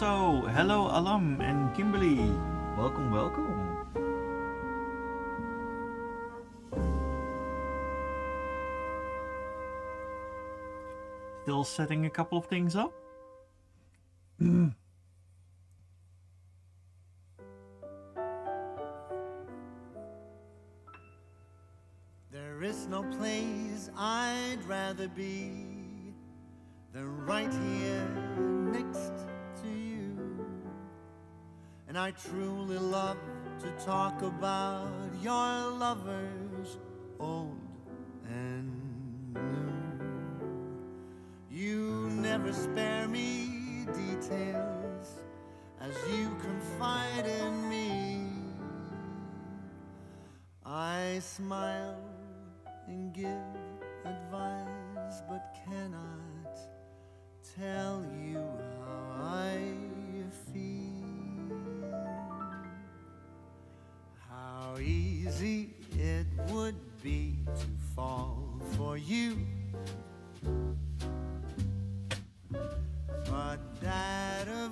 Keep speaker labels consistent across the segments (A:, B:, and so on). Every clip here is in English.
A: also, hello Alam and Kimberly. Welcome, welcome. Still setting a couple of things up.
B: There is no place I'd rather be than right here next to you. And I truly love to talk about your lovers, old and new. You never spare me details as you confide in me. I smile and give advice, but cannot tell you how I feel. How easy it would be to fall for you.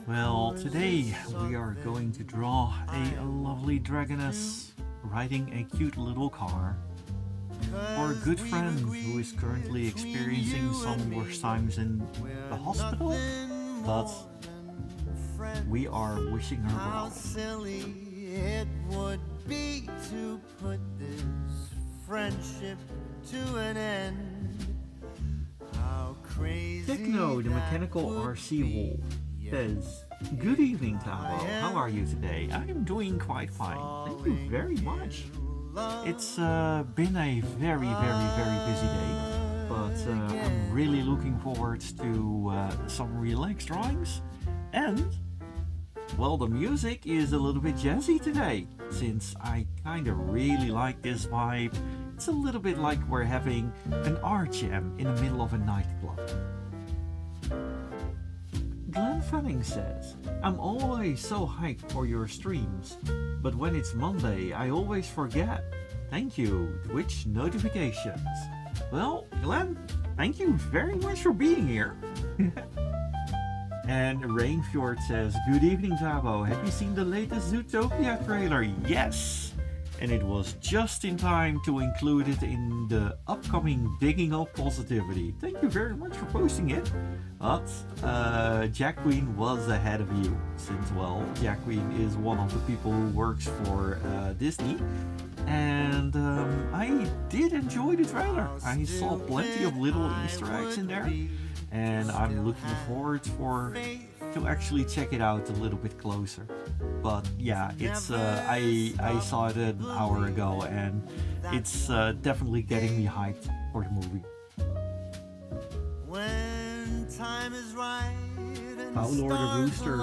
A: Well, today we are going to draw a lovely dragoness riding a cute little car for a good friend who is currently experiencing some worse times in the hospital, but we are wishing her well.
B: How silly it would be to put this friendship to an end. How crazy
A: Techno, the mechanical RC wolf, says, "Good evening, Thabo. How are you today? I am doing quite fine. Thank you very much. It's been a very busy day, but I'm really looking forward to some relaxed drawings. And, well, the music is a little bit jazzy today, since I kind of really like this vibe. It's a little bit like we're having an Artjam in the middle of a nightclub." Glenn Fanning says, "I'm always so hyped for your streams, but when it's Monday, I always forget. Thank you, Twitch notifications." Well, Glenn, thank you very much for being here. And Rainfjord says, "Good evening, Thabo. Have you seen the latest Zootopia trailer?" Yes! And it was just in time to include it in the upcoming Digging Up Positivity. Thank you very much for posting it. But Jack Queen was ahead of you, since, well, Jack Queen is one of the people who works for Disney. And I did enjoy the trailer. I saw plenty of little Easter eggs in there. And I'm looking forward to actually check it out a little bit closer. But yeah, it's I saw it an hour ago, and it's definitely getting me hyped for the movie.
B: When time is right and
A: Paolo the Rooster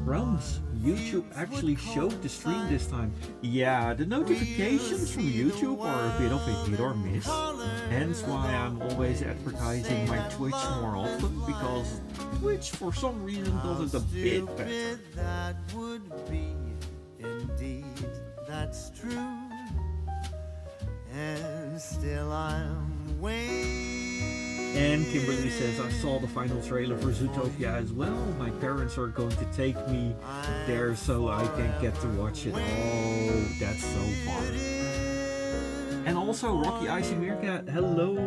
A: Crumbs, YouTube actually showed the stream this time. Yeah, the notifications from YouTube are a bit of a hit or miss. Hence why I'm always advertising my Twitch more often, because Twitch for some reason does it a bit better.
B: That would be, indeed, that's true. And still I'm waiting.
A: And Kimberly says, "I saw the final trailer for Zootopia as well. My parents are going to take me there so I can get to watch it." Oh, that's so fun. And also Rocky Icy Meerkat, hello.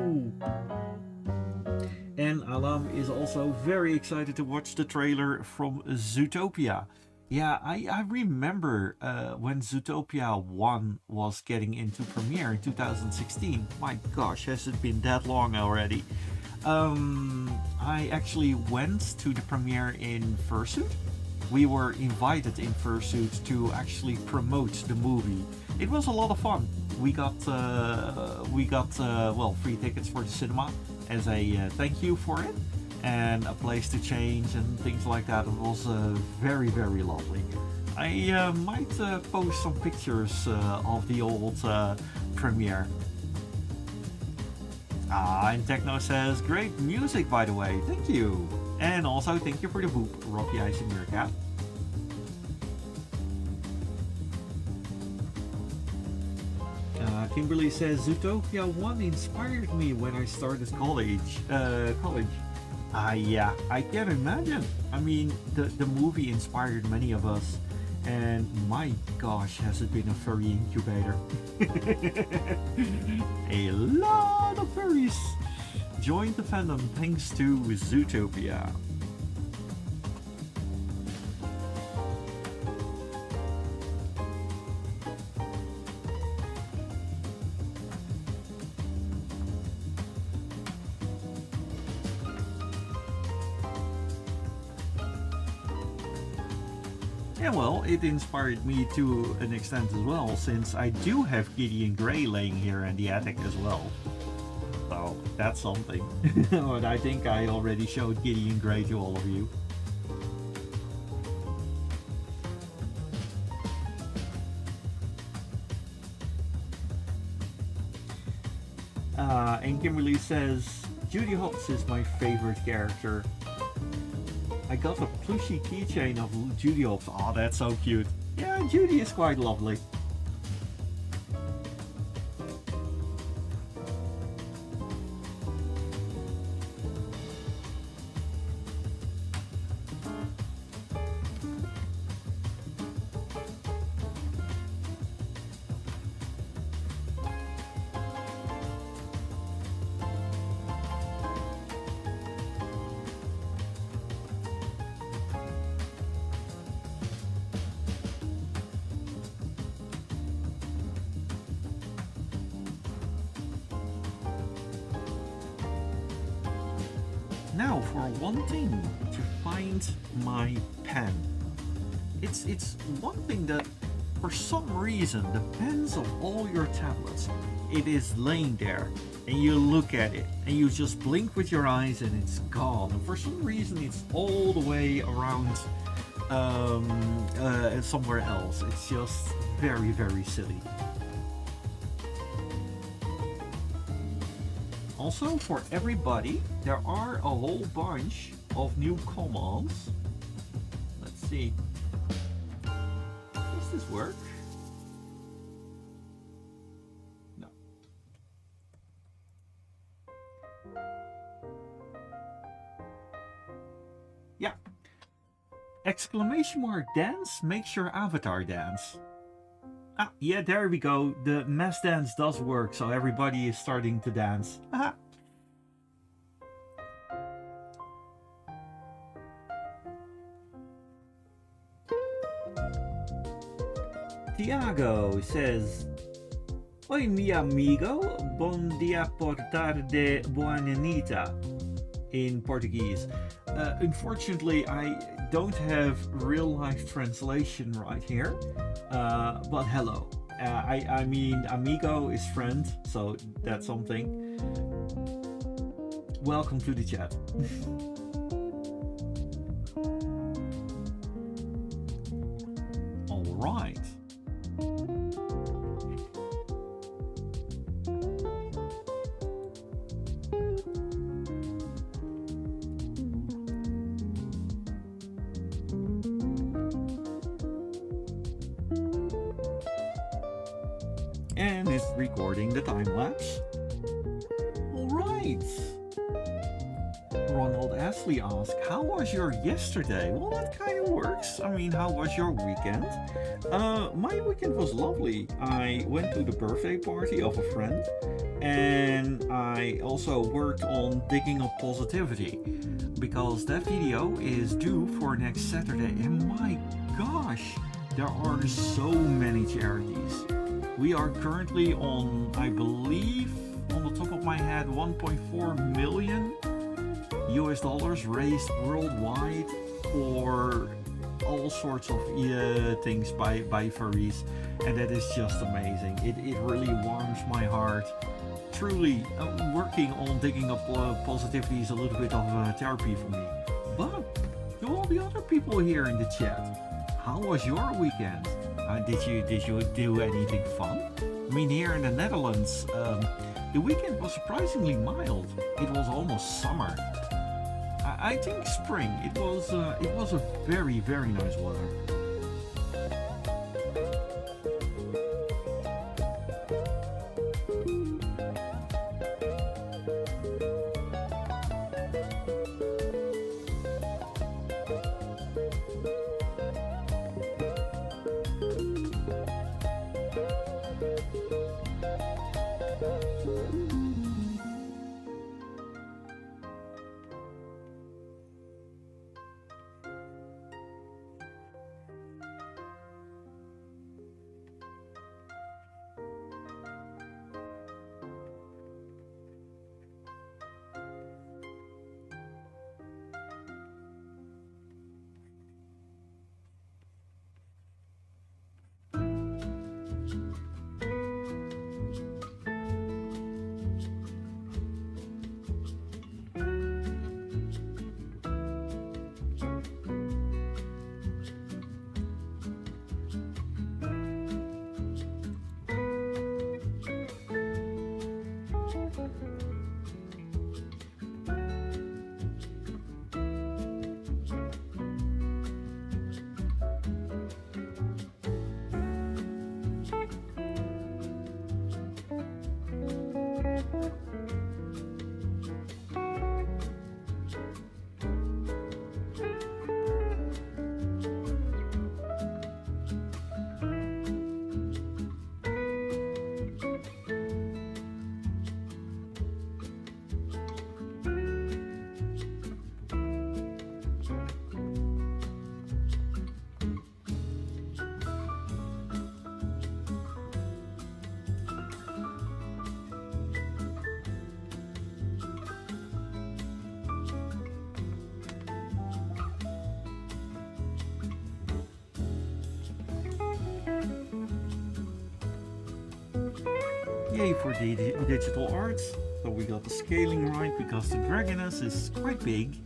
A: And Alam is also very excited to watch the trailer from Zootopia. Yeah, I remember when Zootopia 1 was getting into premiere in 2016. My gosh, has it been that long already? I actually went to the premiere in fursuit. We were invited in fursuit to actually promote the movie. It was a lot of fun. We got well, free tickets for the cinema as a thank you for it, and a place to change and things like that. It was very lovely. I might post some pictures of the old premiere. And Techno says, "Great music, by the way. Thank you." And also thank you for the boop, Rocky Ice and Meerkat. Kimberly says, "Zootopia 1 inspired me when I started college. Yeah, I can imagine. I mean, the movie inspired many of us, and my gosh, has it been a furry incubator. A lot of furries joined the fandom thanks to Zootopia. And well, it inspired me to an extent as well, since I do have Gideon Grey laying here in the attic as well. So that's something. But I think I already showed Gideon Grey to all of you. And Kimberly says, Judy Hopps is my favorite character. I got a plushy keychain of Judy Hopps. Oh, that's so cute. Yeah, Judy is quite lovely. Now for one thing, to find my pen. It's one thing that for some reason the pens of all your tablets, it is laying there and you look at it and you just blink with your eyes and it's gone. And for some reason it's all the way around somewhere else. It's just very, very silly. Also, for everybody, there are a whole bunch of new commands. Let's see. Does this work? No. Yeah. Exclamation mark dance makes your avatar dance. Ah, yeah, there we go. The mass dance does work, so everybody is starting to dance. Aha. Tiago says, Oi mi amigo, bom dia por tarde, buonanita in Portuguese. Unfortunately, I don't have real life translation right here, but hello. I mean, amigo is friend, so that's something. Welcome to the chat. All right. And it's recording the time lapse. All right. Ronald Ashley asked, how was your yesterday? Well, that kind of works. I mean, how was your weekend? My weekend was lovely. I went to the birthday party of a friend, and I also worked on digging up positivity, because that video is due for next Saturday, and my gosh, there are so many charities. We are currently on, I believe, on the top of my head, 1.4 million US dollars raised worldwide for all sorts of things by furries, and that is just amazing. It really warms my heart. Truly, working on digging up positivity is a little bit of therapy for me. But to all the other people here in the chat, how was your weekend? Did you do anything fun? I mean, here in the Netherlands, the weekend was surprisingly mild. It was almost summer. I think spring. It was a very, very nice weather. Yay for the digital arts. So we got the scaling right because the dragoness is quite big.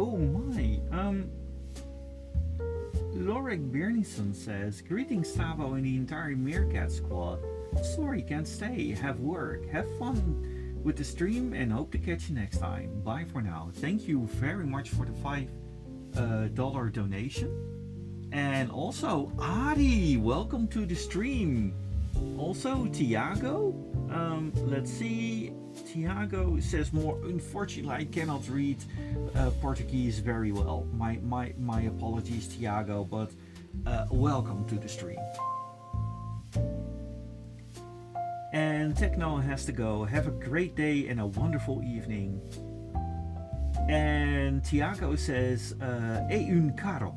A: Oh my, Lorek Bernison says, greetings Thabo and the entire Meerkat squad. Sorry, can't stay, have work, have fun with the stream and hope to catch you next time. Bye for now. Thank you very much for the $5 donation. And also, Adi, welcome to the stream. Also, Tiago, let's see. Tiago says more. Unfortunately, I cannot read Portuguese very well. My apologies, Tiago, but welcome to the stream. And Techno has to go. Have a great day and a wonderful evening. And Tiago says, "É un carro."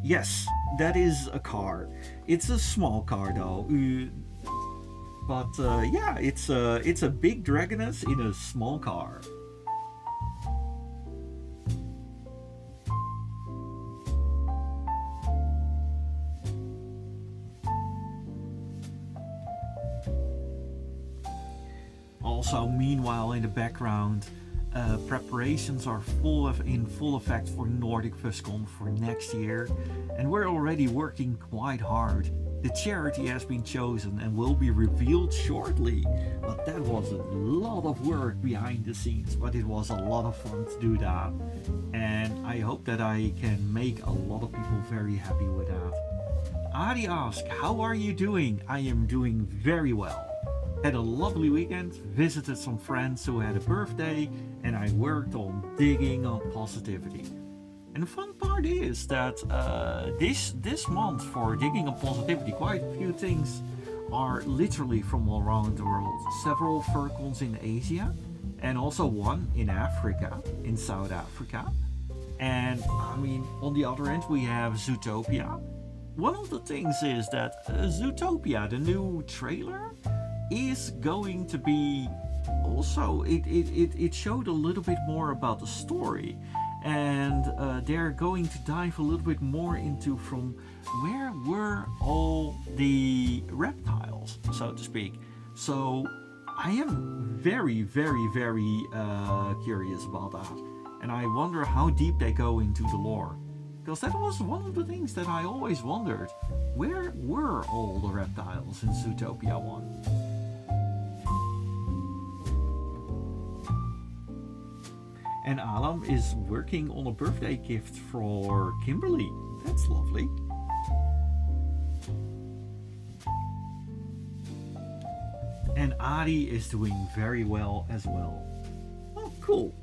A: Yes, that is a car. It's a small car though. But yeah, it's a big dragoness in a small car. Also, meanwhile, in the background, preparations are in full effect for Nordic FusCon for next year, and we're already working quite hard. The charity has been chosen and will be revealed shortly, but that was a lot of work behind the scenes, but it was a lot of fun to do that, and I hope that I can make a lot of people very happy with that. Adi asks, how are you doing? I am doing very well. Had a lovely weekend, visited some friends who had a birthday, and I worked on digging on positivity. And the fun part is that this month for digging on positivity, quite a few things are literally from all around the world. Several furcons in Asia, and also one in Africa, in South Africa. And I mean, on the other end we have Zootopia. One of the things is that Zootopia, the new trailer, is going to be also, it showed a little bit more about the story, And they're going to dive a little bit more into from where were all the reptiles, so to speak. So I am very, very, very curious about that. And I wonder how deep they go into the lore. Because that was one of the things that I always wondered. Where were all the reptiles in Zootopia 1? And Alam is working on a birthday gift for Kimberly. That's lovely. And Ari is doing very well as well. Oh, cool.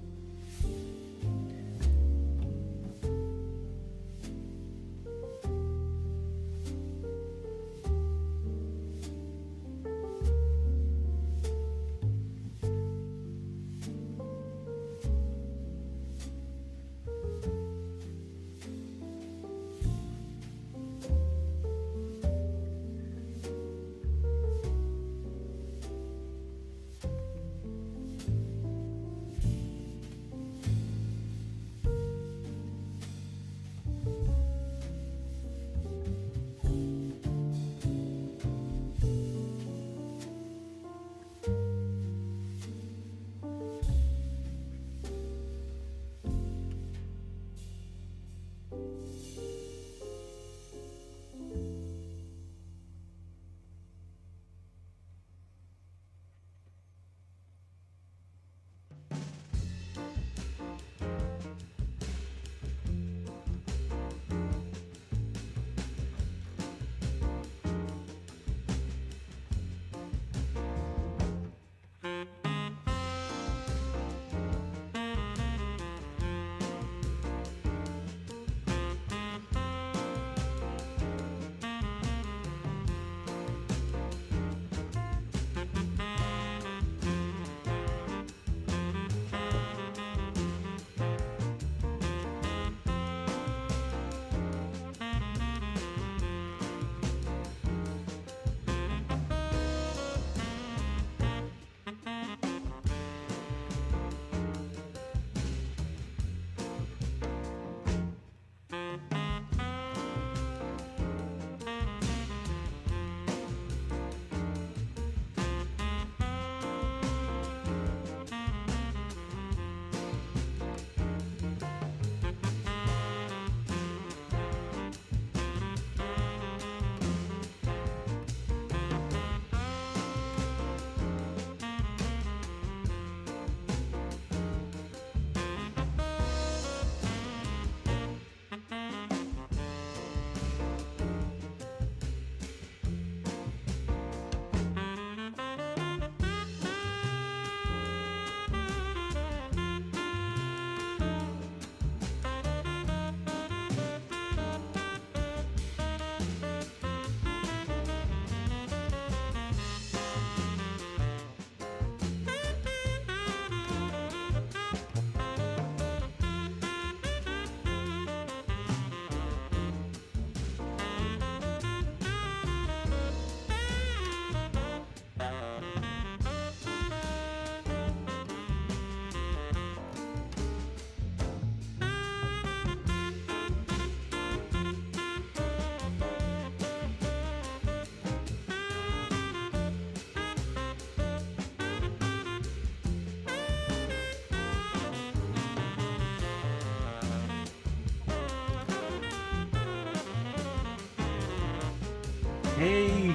A: Hey,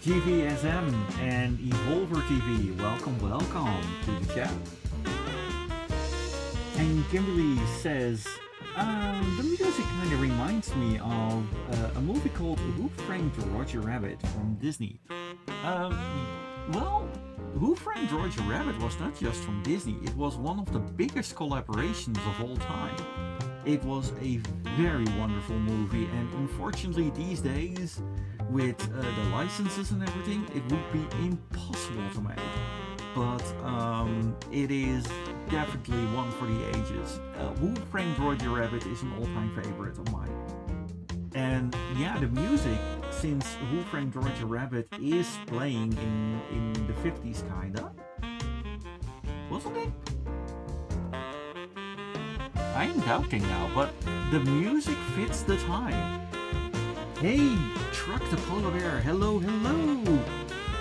A: GVSM and Evolver TV, welcome to the chat. And Kimberly says, the music kind of reminds me of a movie called Who Framed Roger Rabbit from Disney. Well, Who Framed Roger Rabbit was not just from Disney, it was one of the biggest collaborations of all time. It was a very wonderful movie, and unfortunately these days, with the licenses and everything, it would be impossible to make. But it is definitely one for the ages. Who Framed Roger Rabbit is an all-time favorite of mine. And yeah, the music, since Who Framed Roger Rabbit is playing in the 50s kinda, wasn't it? I am doubting now, but the music fits the time. Hey, Truck the Polar Bear, hello, hello!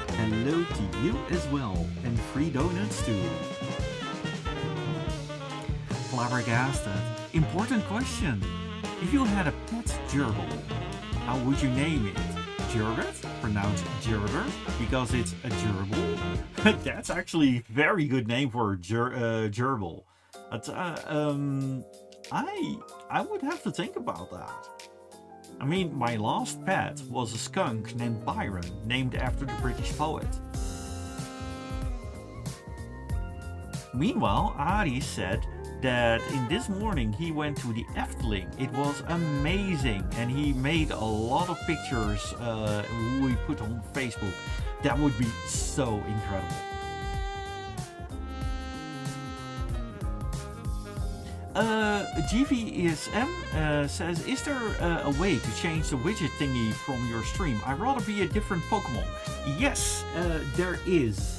A: Hello to you as well, and free donuts too. Flabbergasted. Important question. If you had a pet gerbil, how would you name it? Gerbet, pronounced gerber, because it's a gerbil. That's actually a very good name for a gerbil. But, I would have to think about that. I mean, my last pet was a skunk named Byron, named after the British poet. Meanwhile, Ari said that in this morning he went to the Efteling. It was amazing, and he made a lot of pictures we put on Facebook. That would be so incredible. GVESM says, is there a way to change the widget thingy from your stream? I'd rather be a different Pokemon. Yes, there is.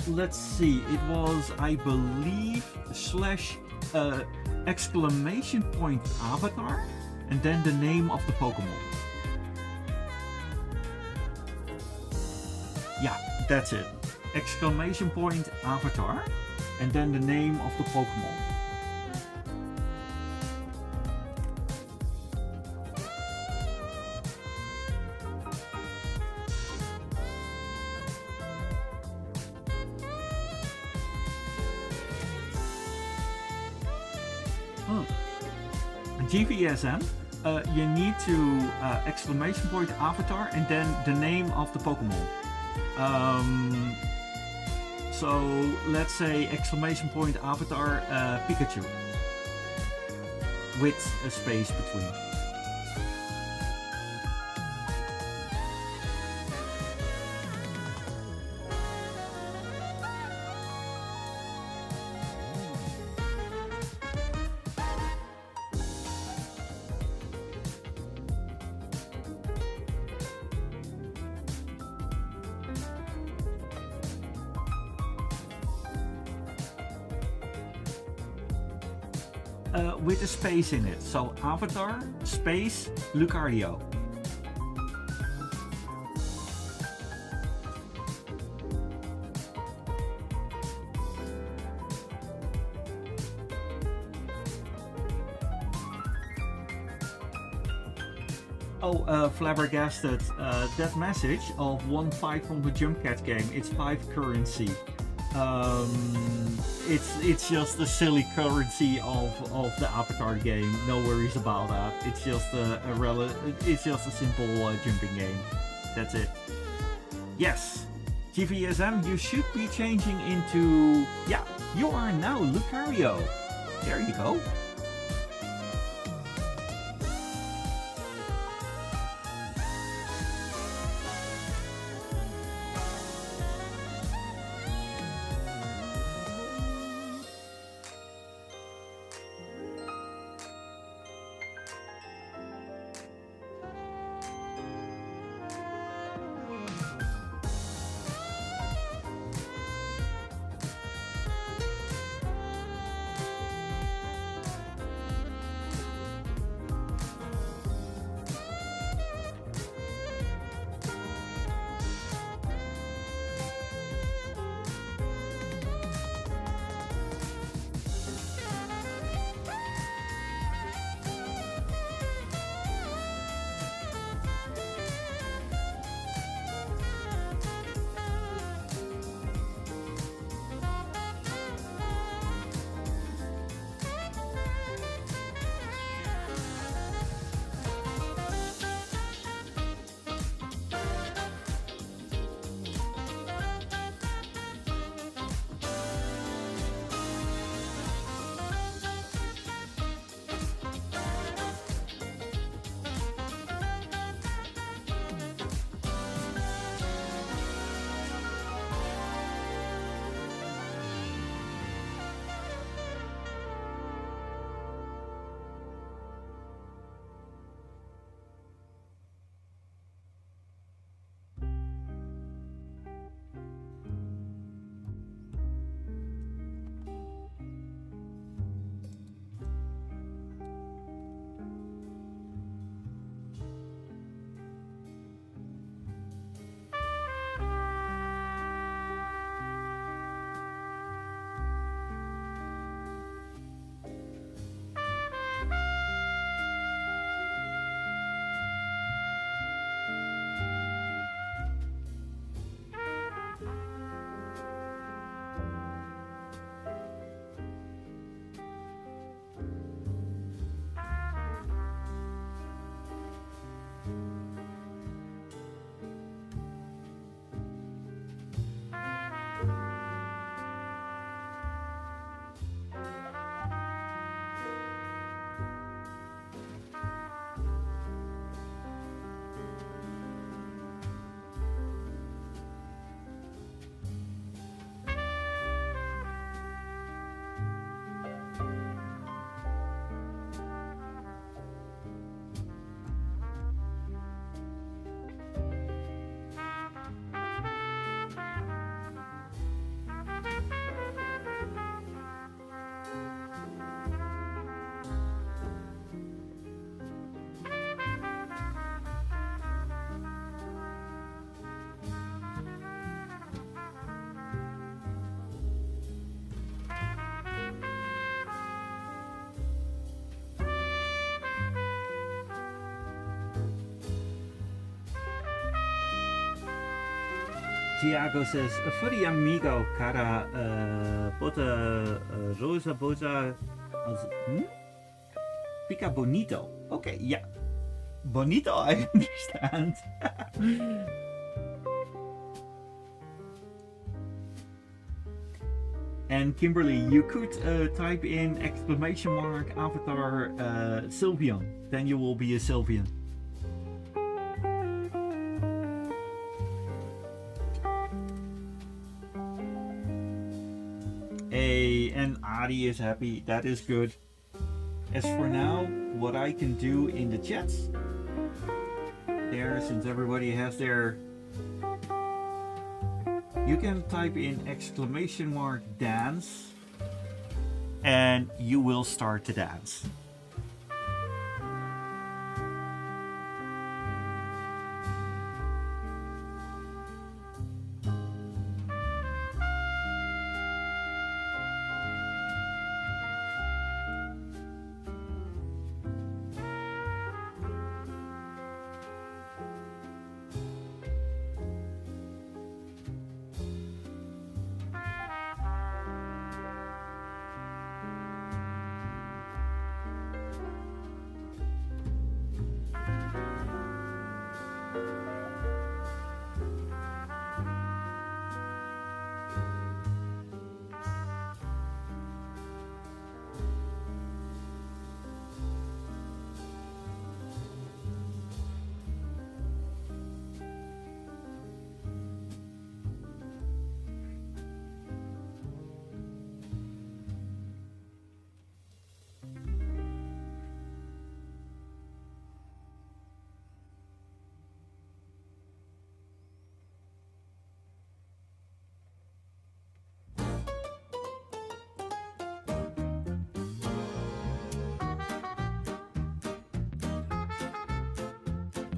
A: Let's see, it was, I believe, / exclamation point avatar, and then the name of the Pokemon. Yeah, that's it. Exclamation point avatar, and then the name of the Pokemon. GVSM, you need to exclamation point avatar and then the name of the Pokemon. So let's say exclamation point avatar Pikachu with a space between. With a space in it. So avatar, space, Lucario. Flabbergasted, that message of 1.5 from the Jump Cat game, it's 5 currency. It's just a silly currency of the Avatar game. No worries about that. It's just it's just a simple jumping game. That's it. Yes, GVSM, you should be changing into, yeah, you are now Lucario. There you go. Tiago says, furry amigo, cara, bota rosa boza, pica bonito. Okay, yeah. Bonito, I understand. And Kimberly, you could type in exclamation mark avatar Sylvian. Then you will be a Sylvian. Hey, and Adi is happy. That is good. As for now, what I can do in the chats, there, since everybody has their, you can type in exclamation mark dance and you will start to dance.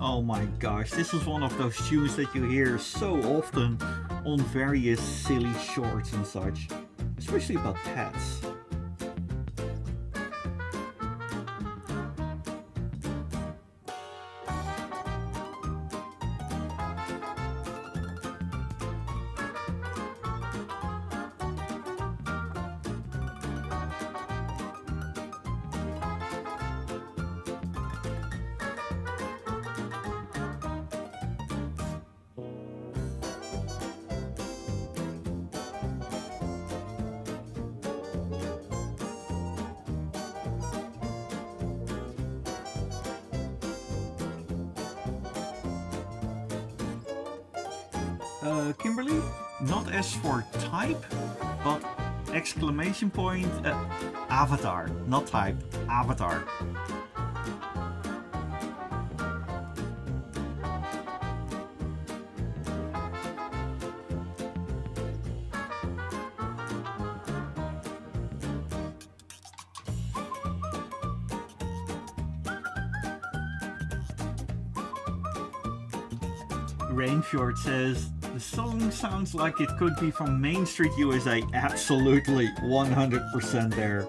A: Oh my gosh, this is one of those tunes that you hear so often on various silly shorts and such, especially about pets. Kimberly, not S for type, but exclamation point, avatar, not type, avatar. Rainfjord says, the song sounds like it could be from Main Street, USA. Absolutely, 100% there.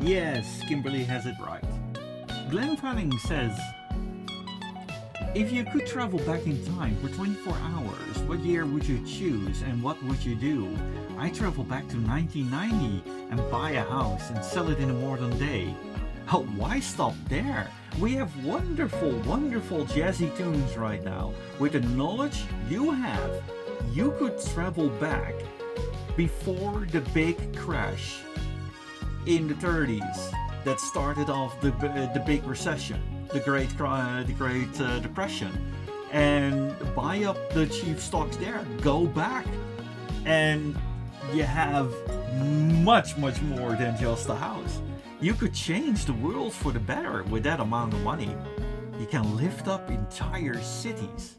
A: Yes, Kimberly has it right. Glenn Fanning says, if you could travel back in time for 24 hours, what year would you choose and what would you do? I travel back to 1990 and buy a house and sell it in a modern day. Oh, why stop there? We have wonderful, wonderful jazzy tunes right now. With the knowledge you have, you could travel back before the big crash in the 30s that started off the big recession, the Great Depression, and buy up the cheap stocks there. Go back, and you have much more than just a house. You could change the world for the better with that amount of money. You can lift up entire cities.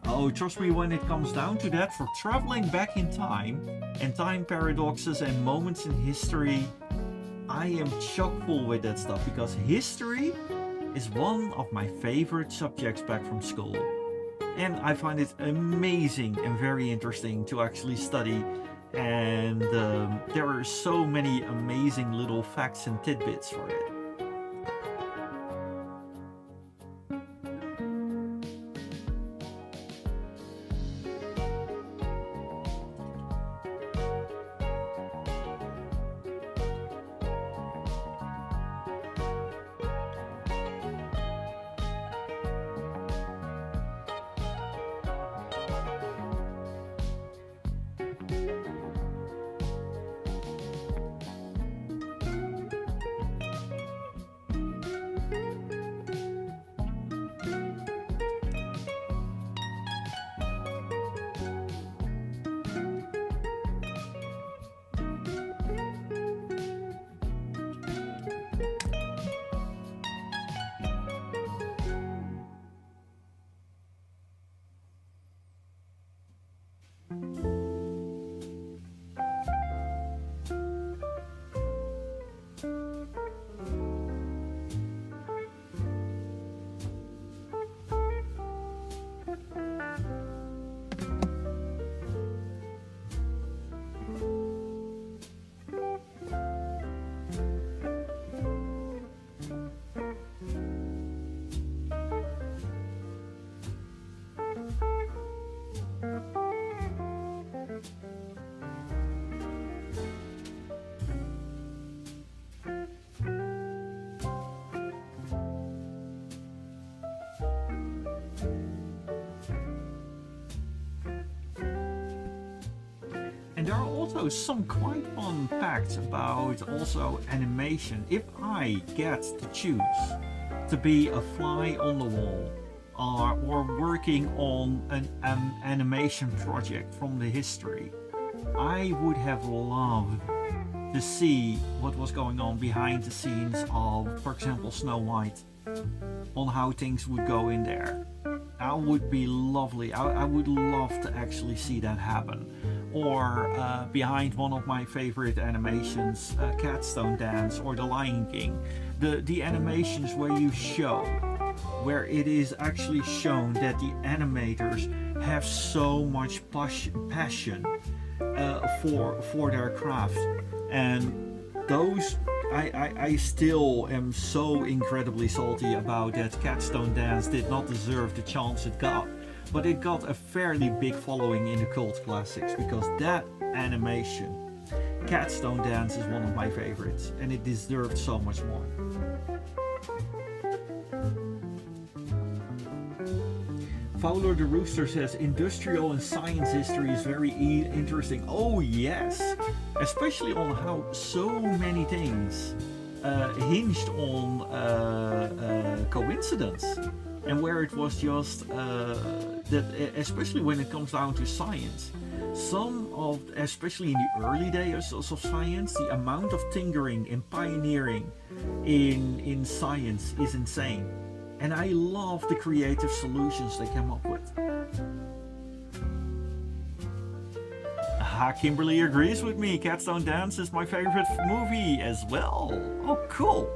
A: Oh, trust me, when it comes down to that, for traveling back in time and time paradoxes and moments in history, I am chock full with that stuff because history is one of my favorite subjects back from school. And I find it amazing and very interesting to actually study. And there are so many amazing little facts and tidbits for it. There are also some quite fun facts about also animation. If I get to choose to be a fly on the wall or working on an animation project from the history, I would have loved to see what was going on behind the scenes of, for example, Snow White, on how things would go in there. That would be lovely. I would love to actually see that happen. Or behind one of my favorite animations, Catstone Dance or The Lion King. The animations where you show, where it is actually shown that the animators have so much passion for their craft. And those, I still am so incredibly salty about that Catstone Dance did not deserve the chance it got. But it got a fairly big following in the cult classics because that animation, Catstone Dance, is one of my favorites and it deserved so much more. Fowler the Rooster says industrial and science history is very interesting. Oh yes, especially on how so many things hinged on coincidence. And where it was just that, especially when it comes down to science, especially in the early days of science, the amount of tinkering and pioneering in science is insane. And I love the creative solutions they came up with. Kimberly agrees with me. Catstone Dance is my favorite movie as well. Oh, cool.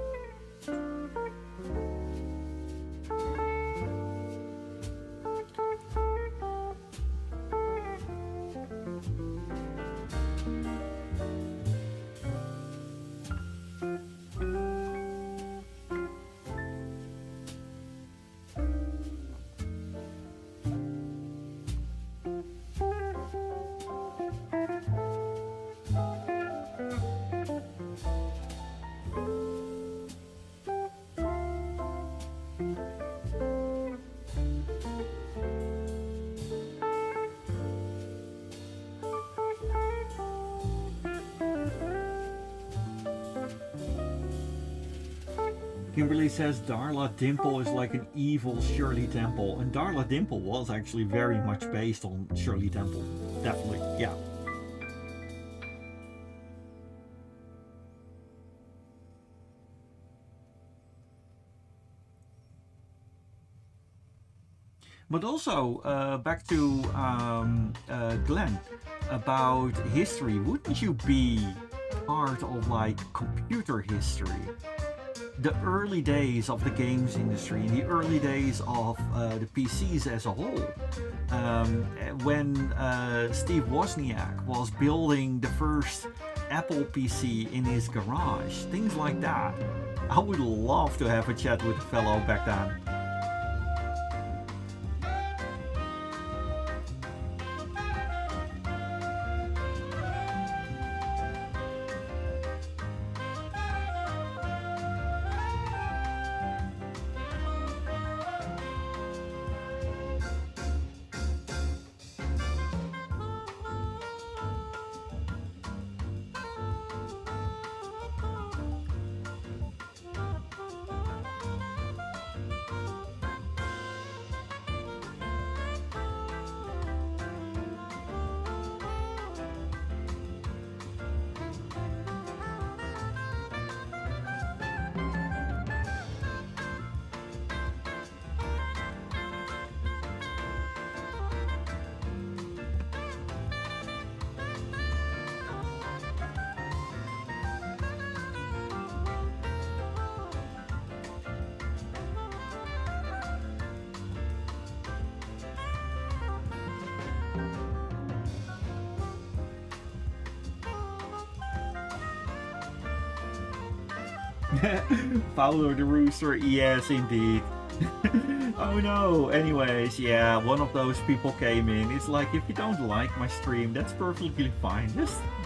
A: Kimberly says Darla Dimple is like an evil Shirley Temple, and Darla Dimple was actually very much based on Shirley Temple. Definitely, yeah. But also, back to Glenn, about history. Wouldn't you be part of like computer history? The early days of the games industry, the early days of the PCs as a whole. When Steve Wozniak was building the first Apple PC in his garage, things like that. I would love to have a chat with a fellow back then. Fowler the Rooster, yes indeed. Oh no, anyways, yeah, one of those people came in. It's like, if you don't like my stream, that's perfectly fine.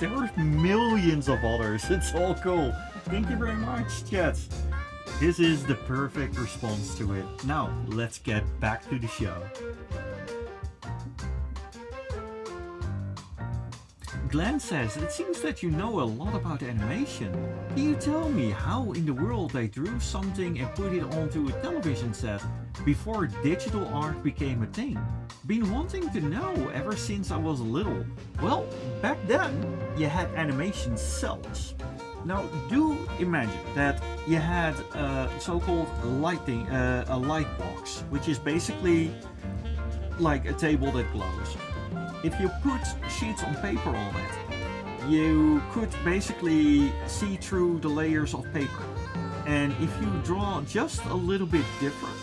A: There are millions of others, it's all cool. Thank you very much, chat. This is the perfect response to it. Now, let's get back to the show. Glenn says, it seems that you know a lot about animation. Can you tell me how in the world they drew something and put it onto a television set before digital art became a thing? Been wanting to know ever since I was little. Well, back then you had animation cells. Now do imagine that you had a so-called lighting, a light box, which is basically like a table that glows. If you put sheets on paper on it, you could basically see through the layers of paper. And if you draw just a little bit different,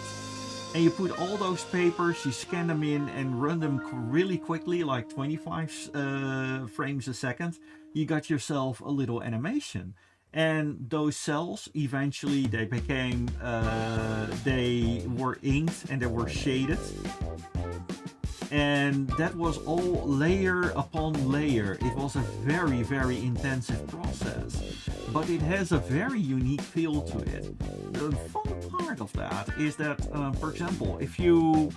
A: and you put all those papers, you scan them in and run them really quickly, like 25 frames a second, you got yourself a little animation. And those cells, eventually they became, they were inked and they were shaded. And that was all layer upon layer. It was a very, very intensive process, but it has a very unique feel to it. The fun part of that is that, for example, if you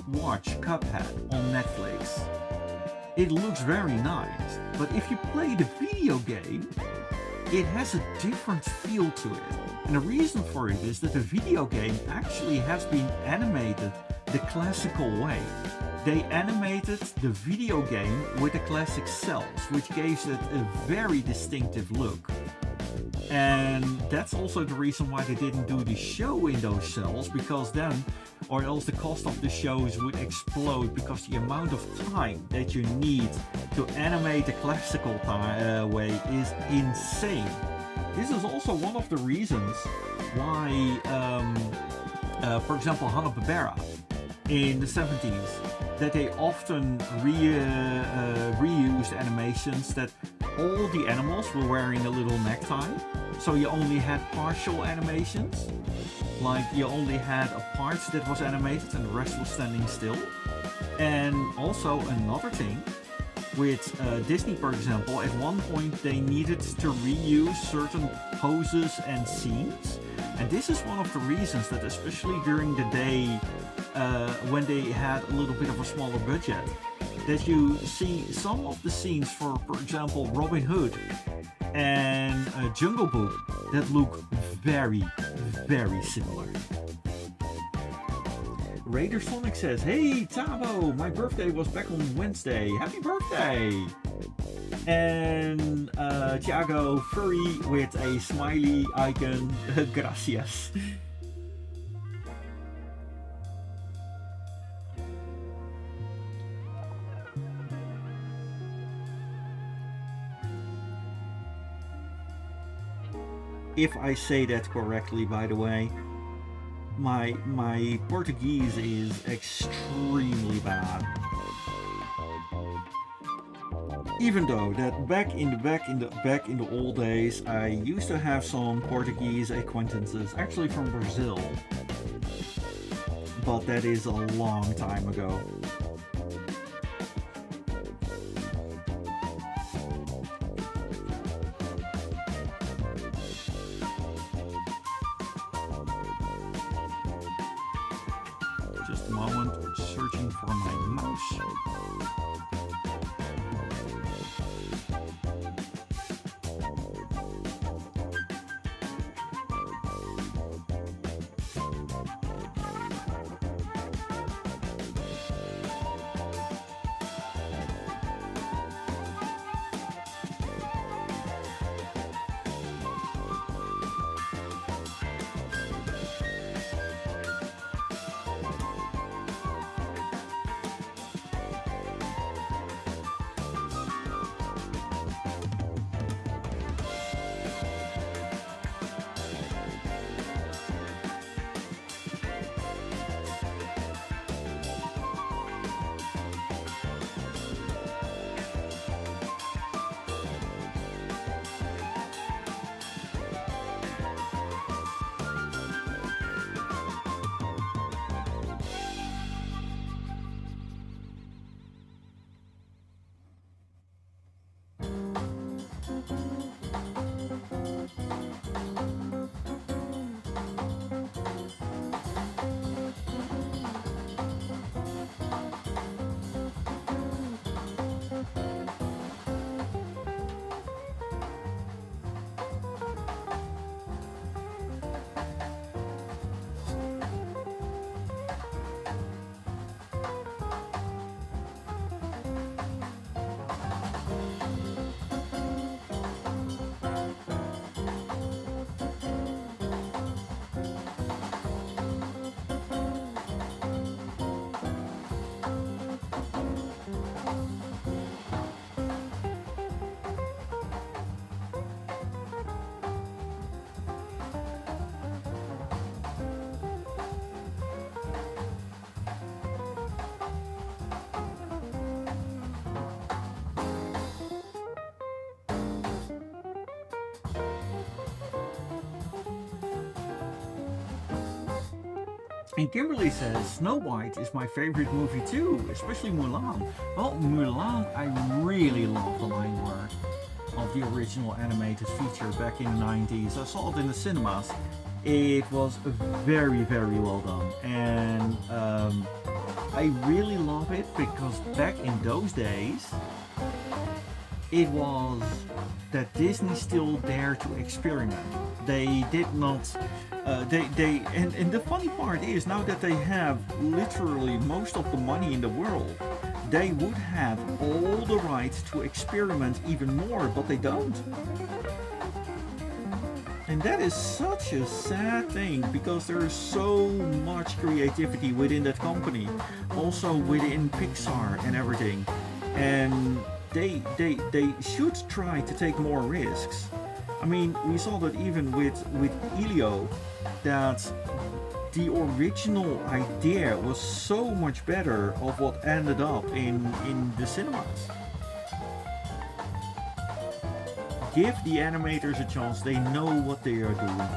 A: watch Cuphead on Netflix, it looks very nice. But if you play the video game, it has a different feel to it. And the reason for it is that the video game actually has been animated the classical way. They animated the video game with the classic cells, which gives it a very distinctive look. And that's also the reason why they didn't do the show in those cells, because then, or else the cost of the shows would explode, because the amount of time that you need to animate the classical way is insane. This is also one of the reasons why, for example, Hanna-Barbera in the 70s, that they often reused animations that all the animals were wearing a little necktie, so you only had partial animations, like you only had a part that was animated and the rest was standing still. And also another thing, with Disney, for example, at one point they needed to reuse certain poses and scenes, and this is one of the reasons that, especially during the day when they had a little bit of a smaller budget, that you see some of the scenes for example, Robin Hood and Jungle Book that look very, very similar. Raider Sonic says, "Hey Thabo, my birthday was back on Wednesday. Happy birthday!" And Thiago Furry with a smiley icon. Gracias. If I say that correctly, by the way, my Portuguese is extremely bad. Even though that back in the old days, I used to have some Portuguese acquaintances, actually from Brazil, but that is a long time ago. Just a moment, searching for my mouse. And Kimberly says, Snow White is my favorite movie too, especially Mulan. Well, Mulan, I really love the line work of the original animated feature back in the 90s. I saw it in the cinemas. It was very, very well done. And I really love it because back in those days, it was that Disney still dared to experiment. They did not and the funny part is, now that they have literally most of the money in the world, they would have all the right to experiment even more, but they don't. And that is such a sad thing, because there is so much creativity within that company, also within Pixar and everything. And they should try to take more risks. I mean, we saw that even with Elio, that the original idea was so much better of what ended up in the cinemas. Give the animators a chance, they know what they are doing.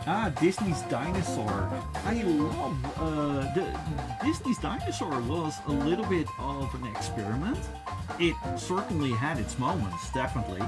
A: Ah, Disney's Dinosaur. I love the Disney's Dinosaur was a little bit of an experiment. It certainly had its moments, definitely.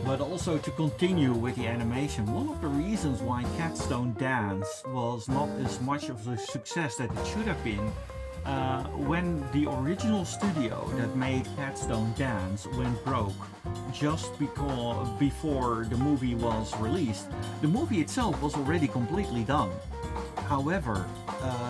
A: But also to continue with the animation, one of the reasons why Cats Don't Dance was not as much of a success that it should have been, when the original studio that made Cats Don't Dance went broke just before the movie was released, the movie itself was already completely done. However,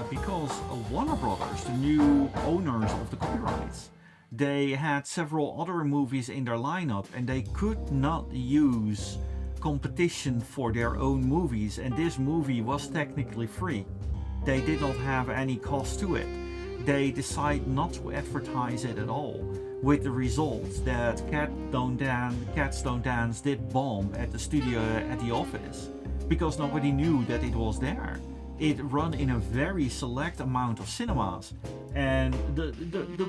A: because Warner Brothers, the new owners of the copyrights, they had several other movies in their lineup and they could not use competition for their own movies, and this movie was technically free. They did not have any cost to it. They decided not to advertise it at all, with the result that Cats Don't Dance did bomb at the studio at the office because nobody knew that it was there. It run in a very select amount of cinemas, and the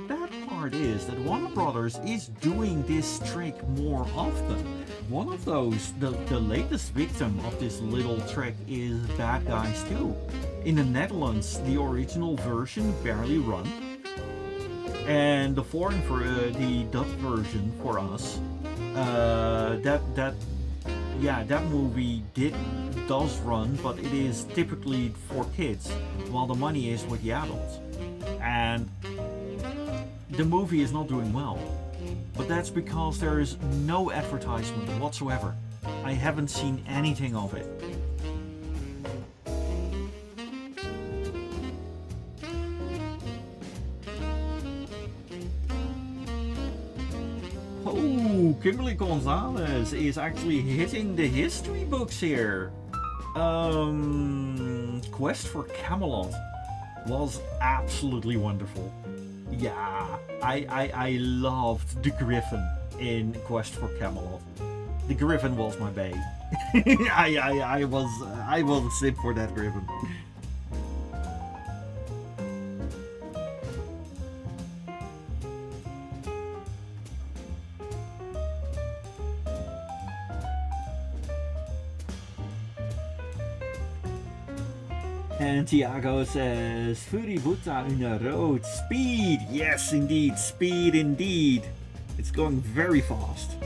A: bad part is that Warner Brothers is doing this trick more often. One of those, the latest victim of this little trick is Bad Guys 2. In the Netherlands, the original version barely run, and the dub version for us, that movie does run, but it is typically for kids, while the money is with the adults. And the movie is not doing well. But that's because there is no advertisement whatsoever. I haven't seen anything of it. Oh, Kimberly Gonzalez is actually hitting the history books here. Quest for Camelot was absolutely wonderful. Yeah, I loved the Griffin in Quest for Camelot. The Griffin was my babe. I was a simp for that Griffin. And Tiago says, Furry Buta una road. Speed! Yes, indeed. Speed, indeed. It's going very fast.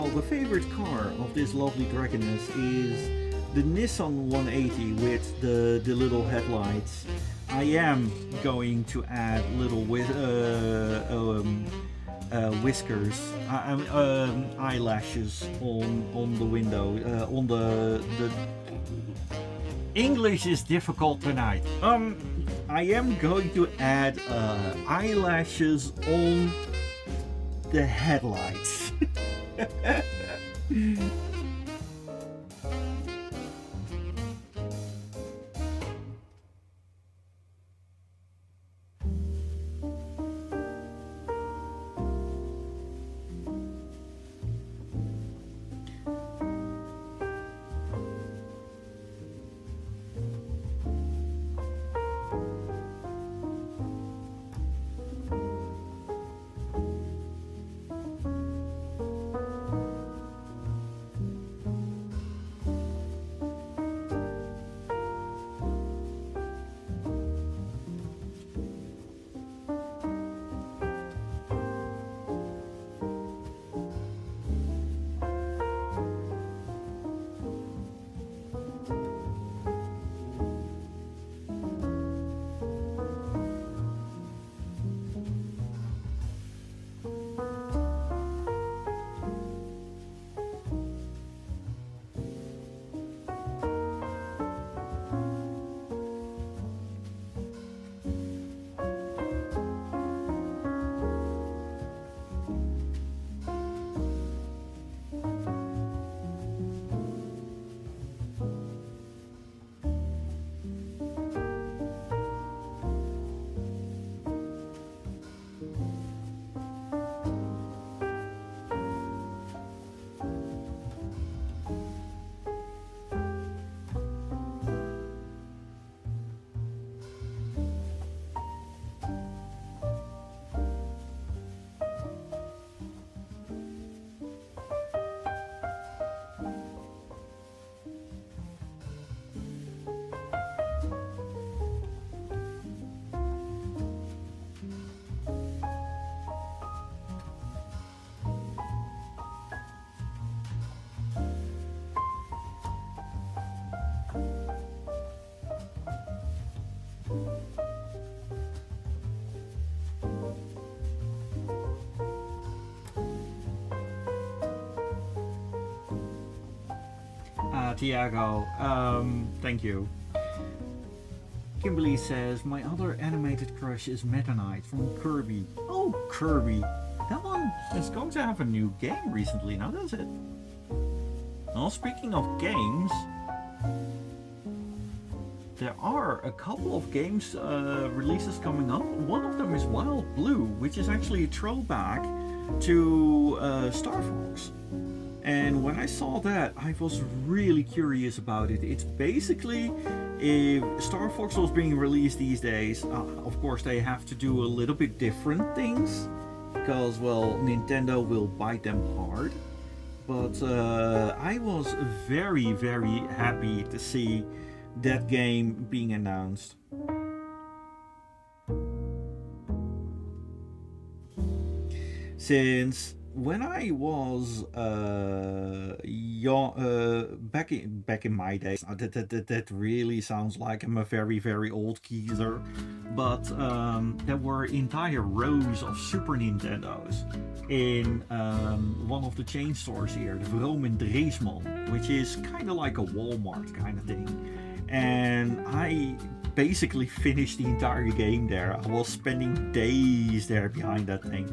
A: well, the favorite car of this lovely dragoness is the Nissan 180 with the little headlights. I am going to add little whiskers, eyelashes on the window, on the English is difficult tonight. I am going to add eyelashes on the headlights. Tiago, thank you. Kimberly says, my other animated crush is Meta Knight from Kirby. Oh, Kirby. That one is going to have a new game recently, now does it? Well, speaking of games, there are a couple of games releases coming up. One of them is Wild Blue, which is actually a throwback to Star Fox. And when I saw that, I was really curious about it. It's basically, if Star Fox was being released these days, of course they have to do a little bit different things, because, well, Nintendo will bite them hard. But I was very, very happy to see that game being announced. Since when I was young, back in my days, that really sounds like I'm a very, very old geezer, but there were entire rows of Super Nintendos in one of the chain stores here, the Vroom in Dreesman, which is kind of like a Walmart kind of thing. And I basically finished the entire game there. I was spending days there behind that thing.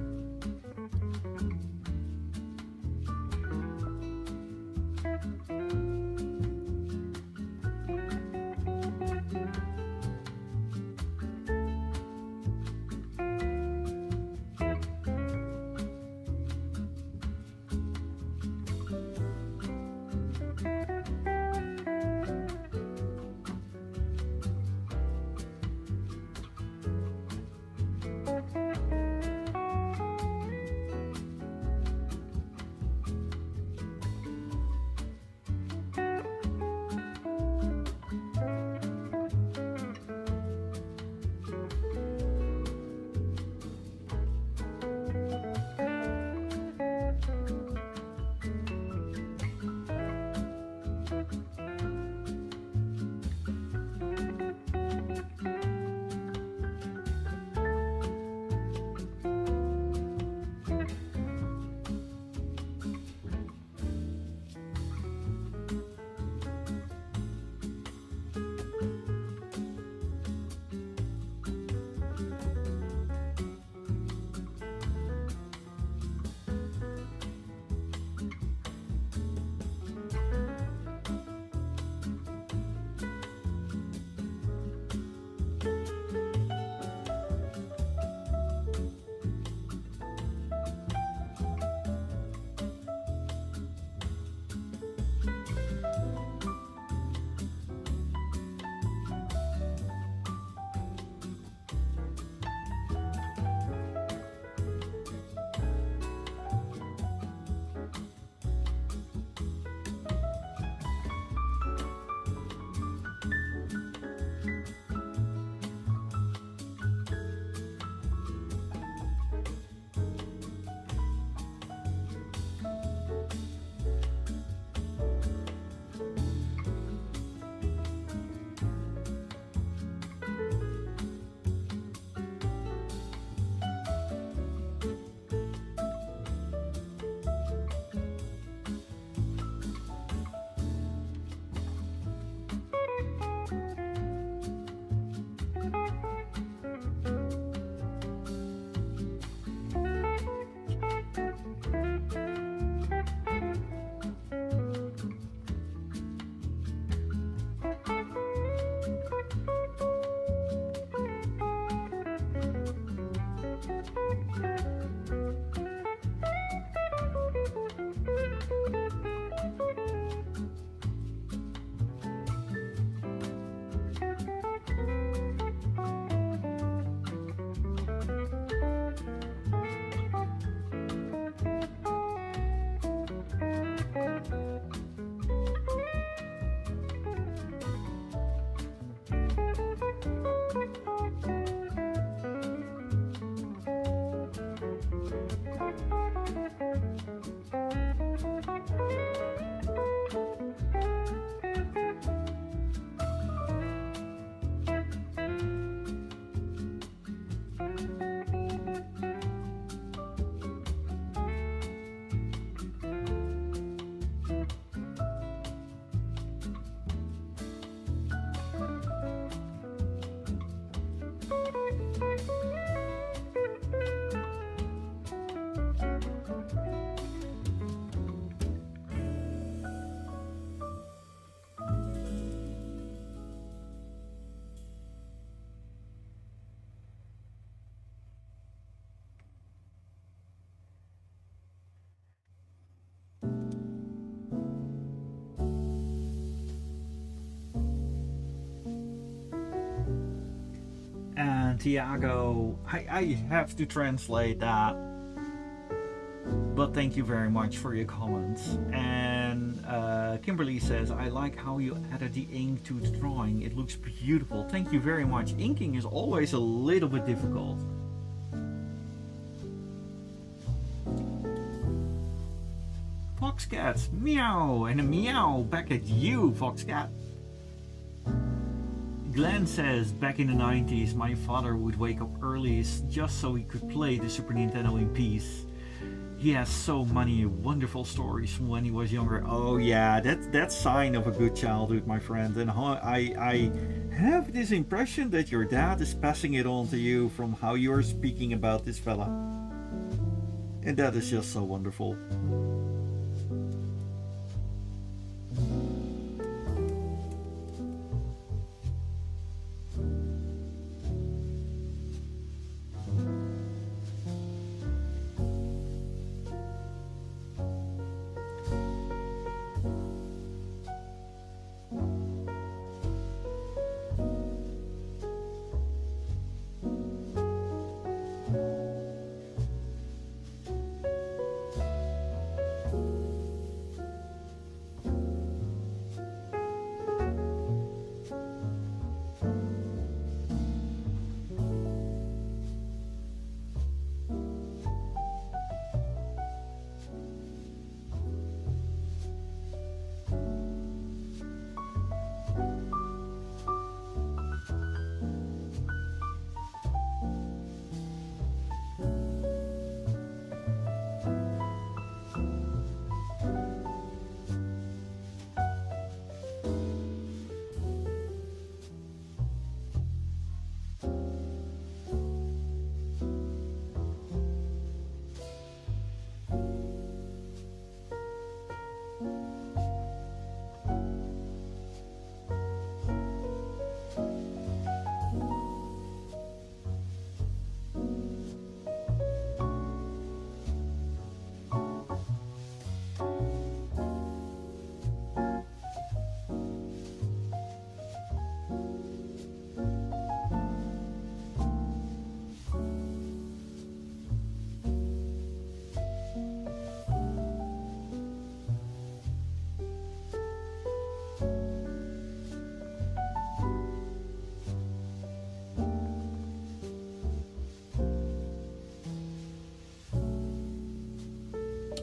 A: Tiago, I have to translate that. But thank you very much for your comments. And Kimberly says, I like how you added the ink to the drawing. It looks beautiful. Thank you very much. Inking is always a little bit difficult. Foxcat, meow, and a meow back at you, Foxcat. Glenn says, back in the 90s, my father would wake up early just so he could play the Super Nintendo in peace. He has so many wonderful stories from when he was younger. Oh yeah, that's sign of a good childhood, my friend. And I have this impression that your dad is passing it on to you from how you're speaking about this fella. And that is just so wonderful.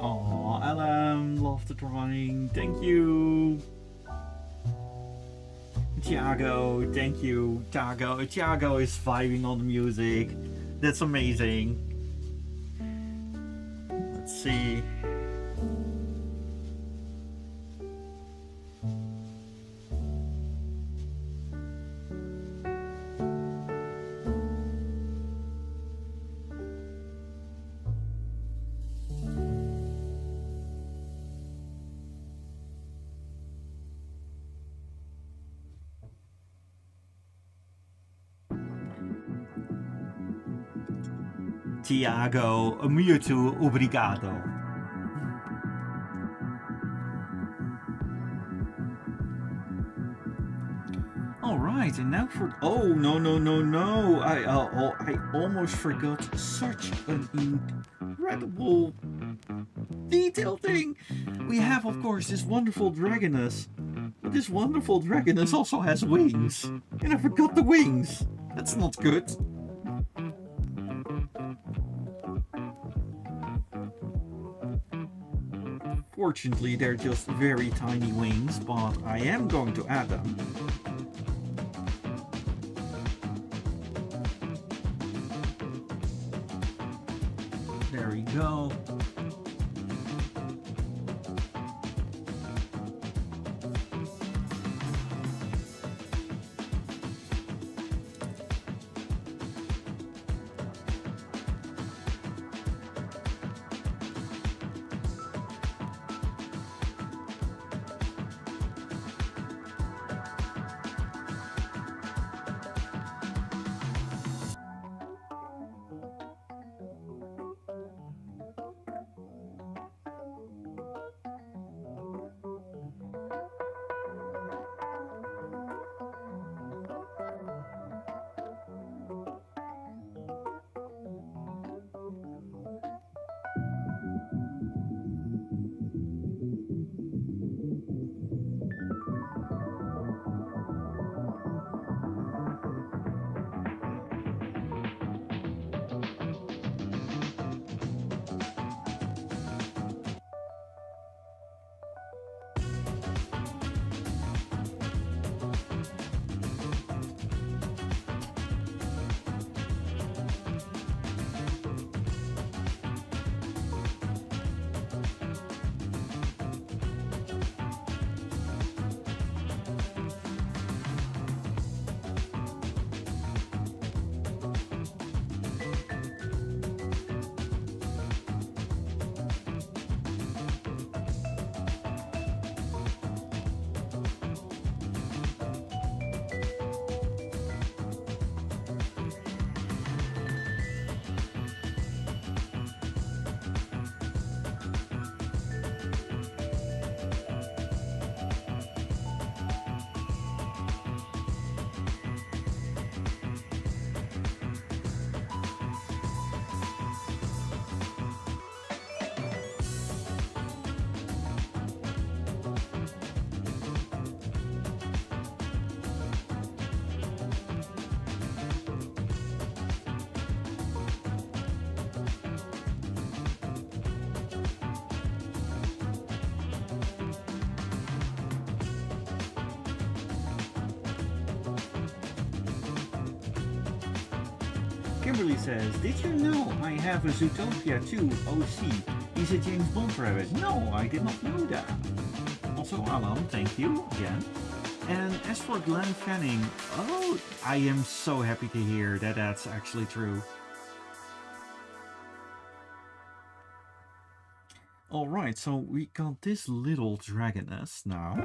A: Aw, Alan, love the drawing. Thank you. Tiago, thank you. Tiago is vibing on the music. That's amazing. Let's see. Tiago, muito obrigado. All right, and now for no! I almost forgot such an incredible detail thing. We have, of course, this wonderful dragoness, but this wonderful dragoness also has wings, and I forgot the wings. That's not good. Fortunately, they're just very tiny wings, but I am going to add them. There we go. Kimberly says, did you know I have a Zootopia 2 OC? He's a James Bond rabbit. No, I did not know that. Also, Alan, thank you again. And as for Glenn Fanning, oh, I am so happy to hear that that's actually true. Alright, so we got this little dragoness now.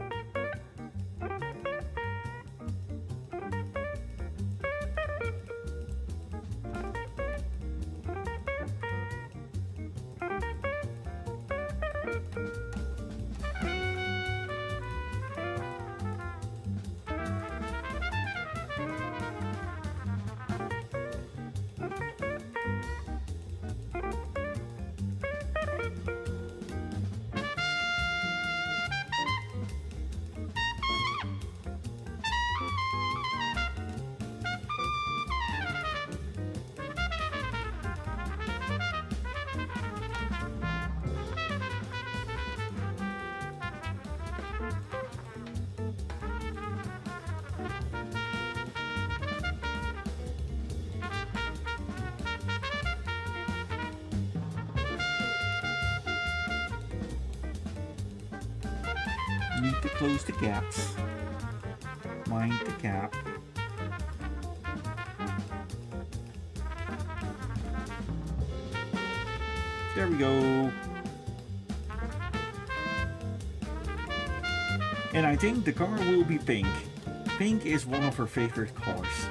A: Need to close the gaps. Mind the gap. There we go. And I think the car will be pink. Pink is one of her favorite colors.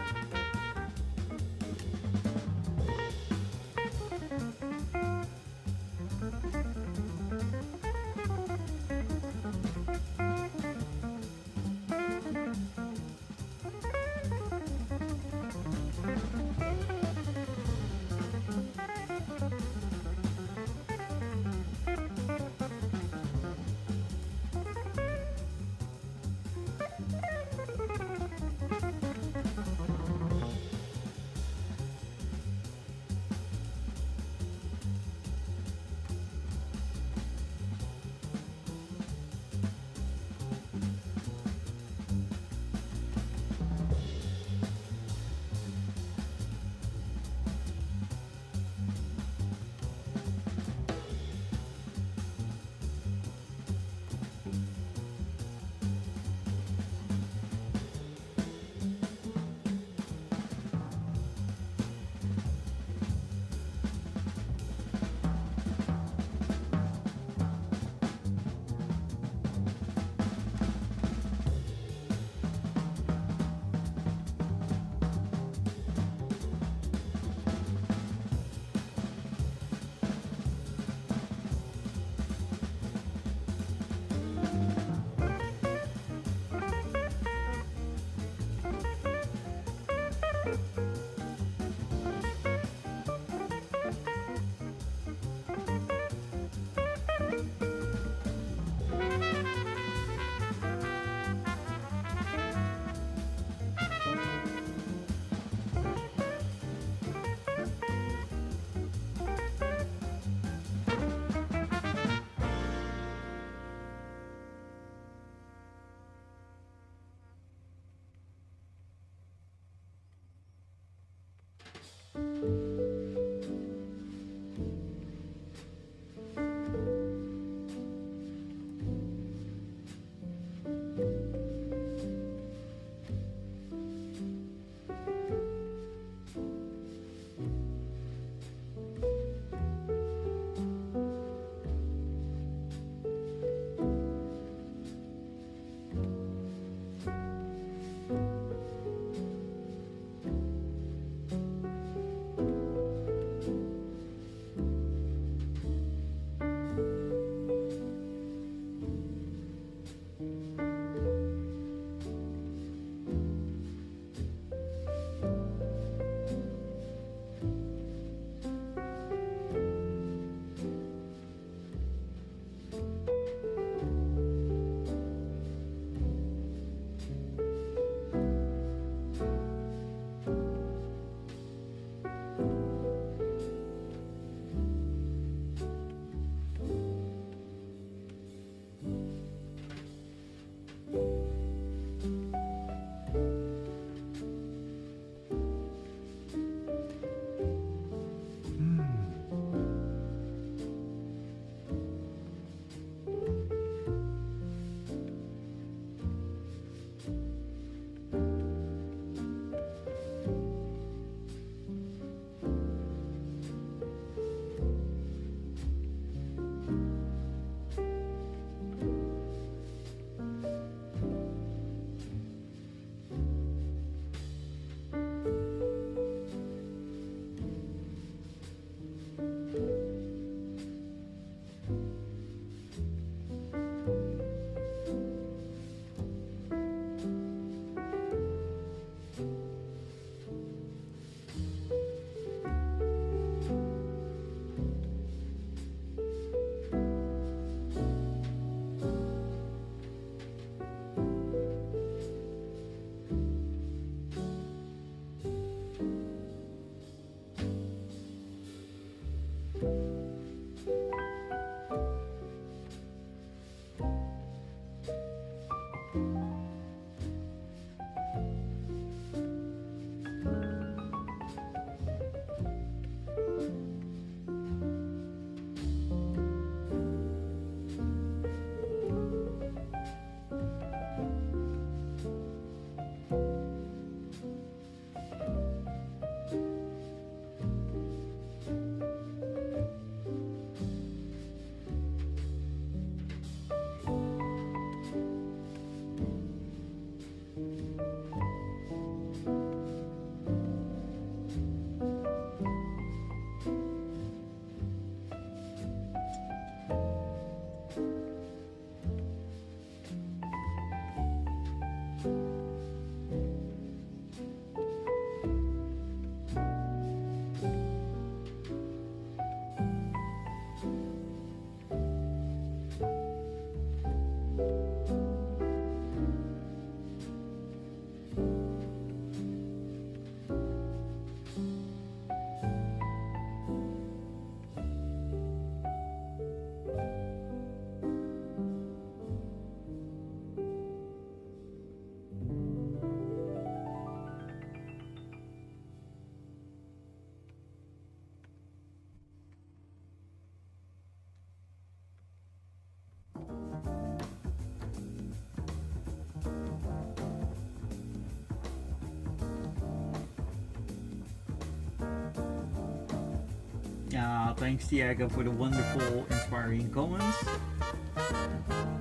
A: thanks Tiago for the wonderful, inspiring comments.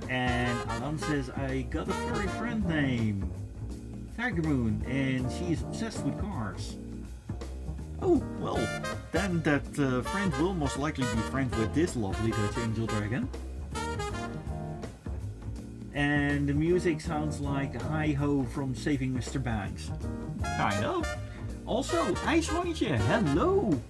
A: And Alan says, I got a furry friend named Tiger Moon, and she is obsessed with cars. Oh, well, then that friend will most likely be friends with this lovely Dutch Angel Dragon. And the music sounds like Hi-Ho from Saving Mr. Banks. Kind of. Also, IJswangetje, hello!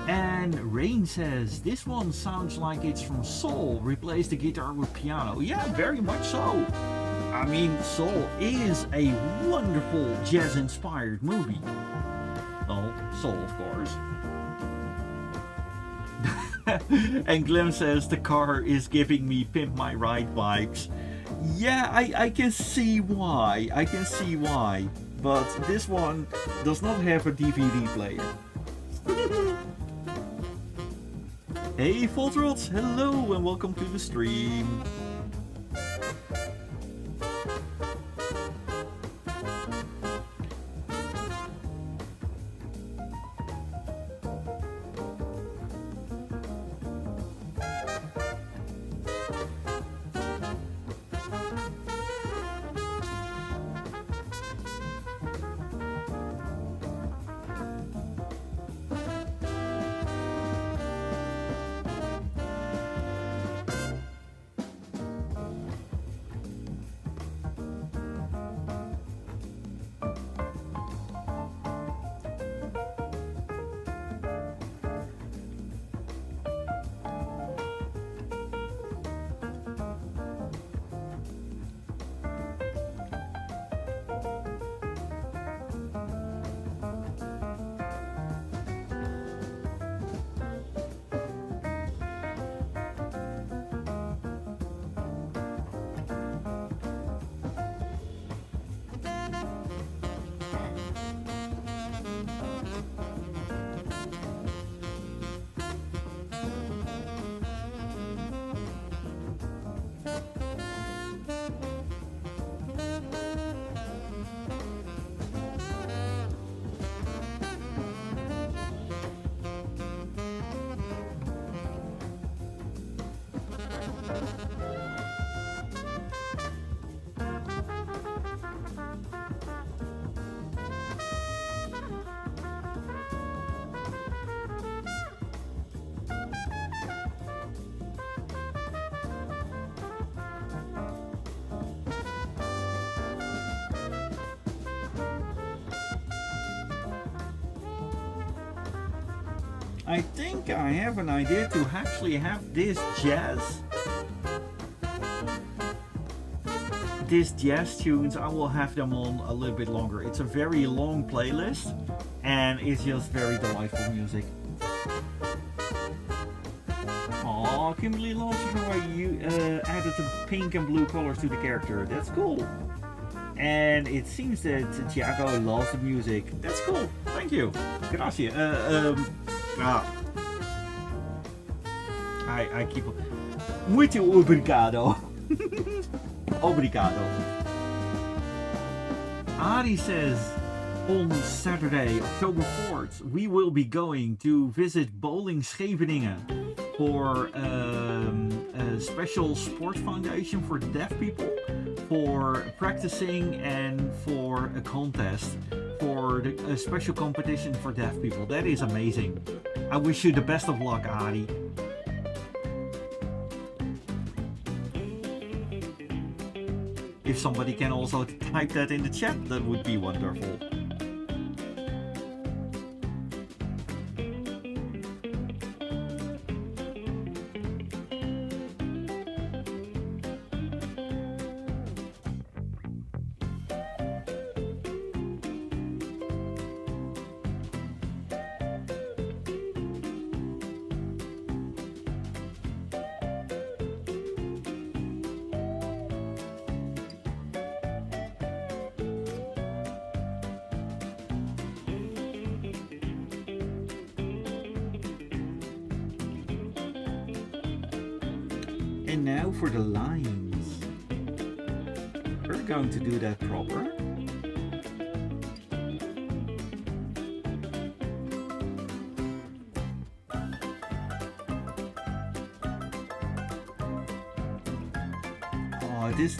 A: And Rain says, this one sounds like it's from Soul. Replace the guitar with piano. Yeah, very much so. I mean, Soul is a wonderful jazz-inspired movie. Well, Soul, of course. And Glenn says, the car is giving me Pimp My Ride vibes. Yeah, I can see why. I can see why. But this one does not have a DVD player. Hey Voltrots, hello and welcome to the stream. I think I have an idea to actually have this jazz tunes. I will have them on a little bit longer. It's a very long playlist and it's just very delightful music. Aw, Kimberly loves how you added the pink and blue colors to the character. That's cool. And it seems that Tiago loves the music. That's cool. Thank you. Gracias. I keep. Muito obrigado. Obrigado. Ari says, on Saturday, October 4th, we will be going to visit Bowling Scheveningen for a special sports foundation for deaf people, for practicing and for a contest, for a special competition for deaf people. That is amazing. I wish you the best of luck, Ari. If somebody can also type that in the chat, that would be wonderful. And now for the lines. We're going to do that proper. This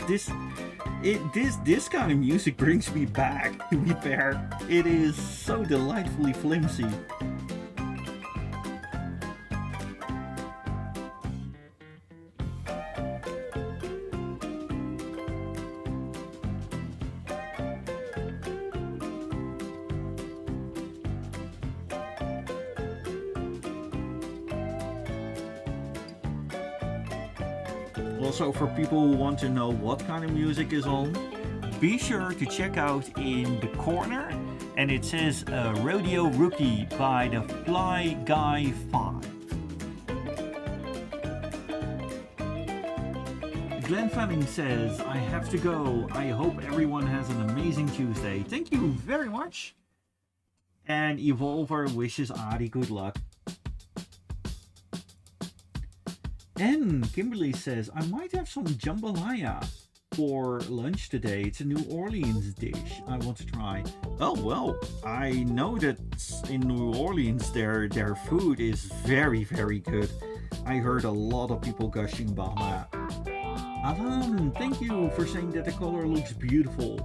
A: kind of music brings me back. To be fair, it is so delightfully flimsy. Also, for people who want to know what kind of music is on, be sure to check out in the corner, and it says Rodeo Rookie by the Fly Guy 5. Glenn Fanning says, I have to go. I hope everyone has an amazing Tuesday. Thank you very much. And Evolver wishes Adi good luck. And Kimberly says, I might have some jambalaya for lunch today. It's a New Orleans dish I want to try. Oh, well, I know that in New Orleans their food is very, very good. I heard a lot of people gushing about that. Alan, thank you for saying that the color looks beautiful.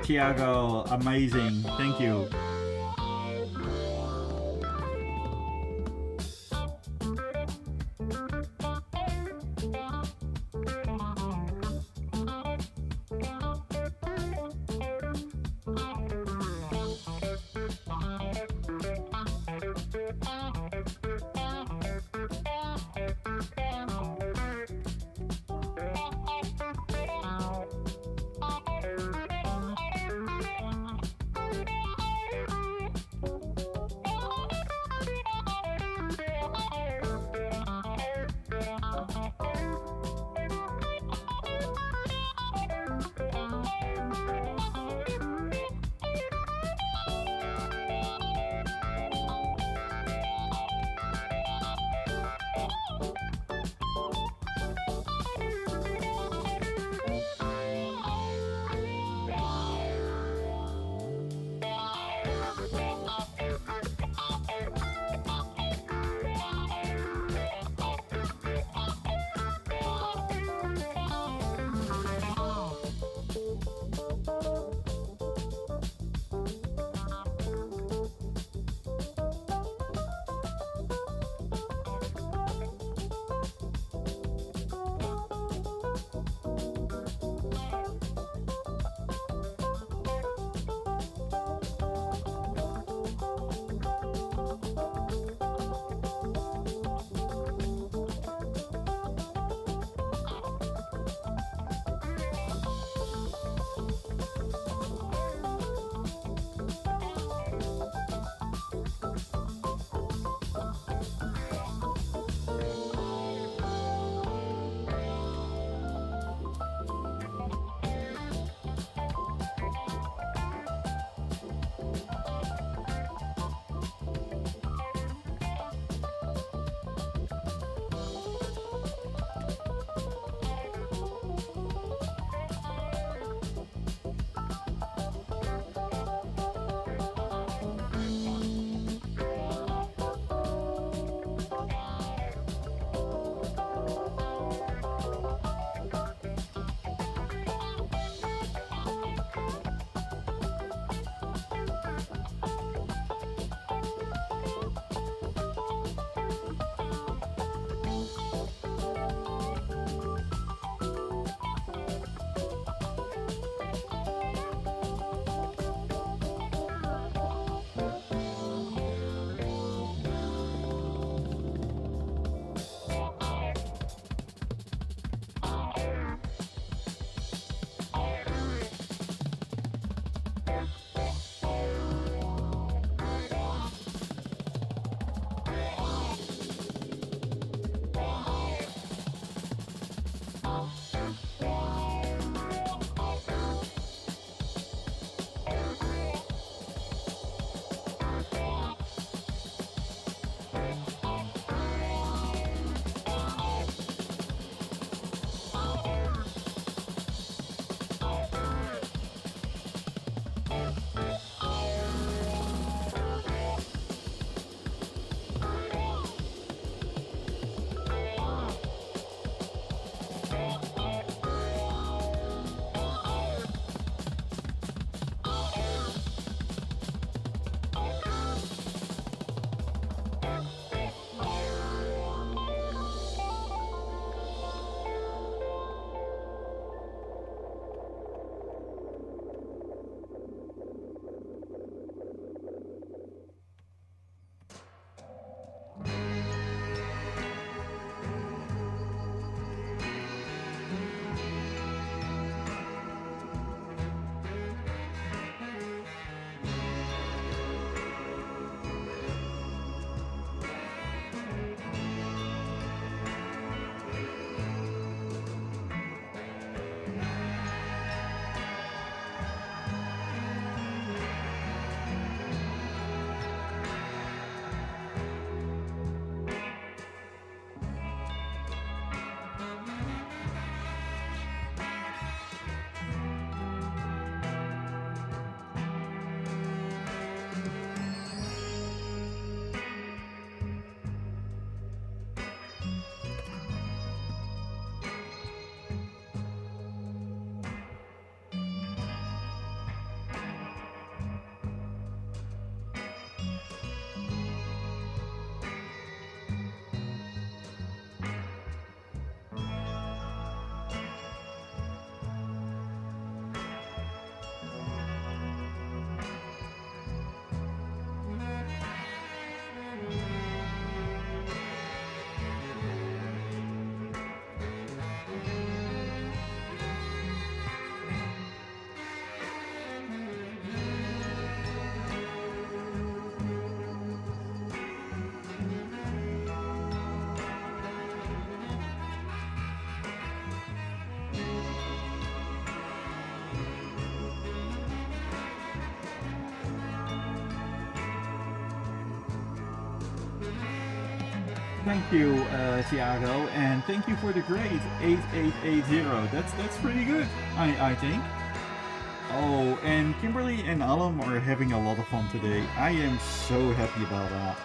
A: Tiago, amazing. Thank you. Thank you, Thiago, and thank you for the grade 8880. That's pretty good, I think. Oh, and Kimberly and Alan are having a lot of fun today. I am so happy about that.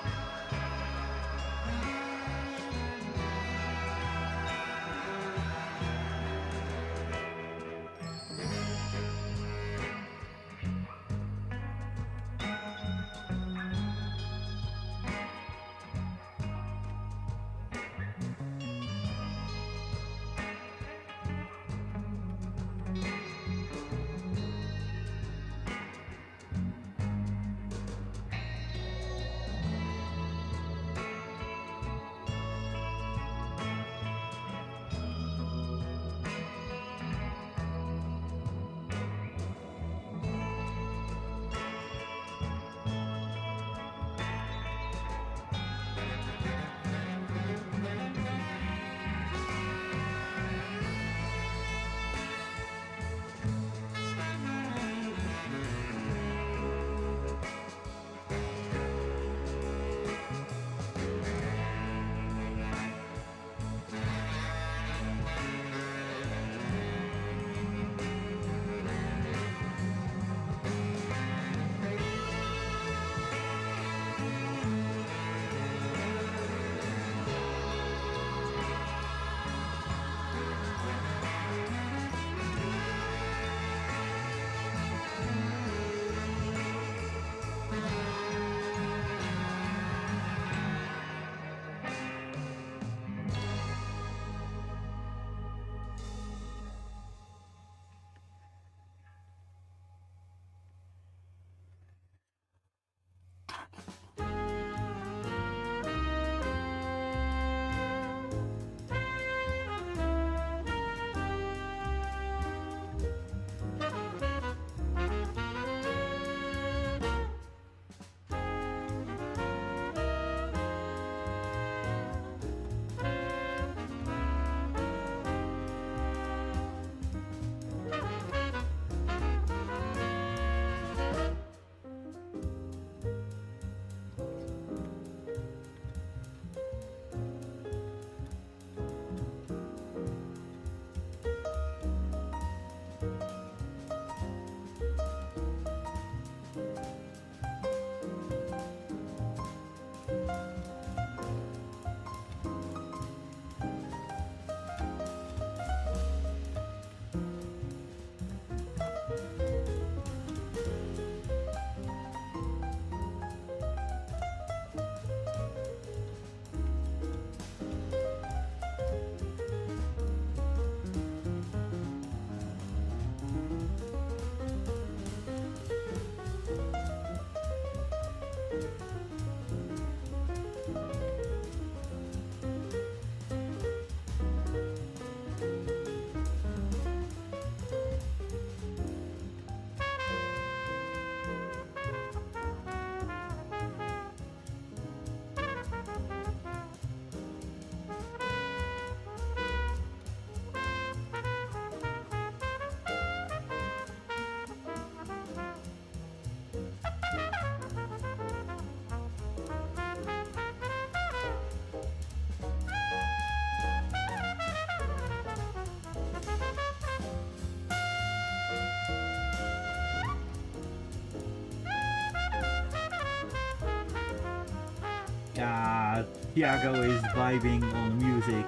A: Thiago is vibing on music,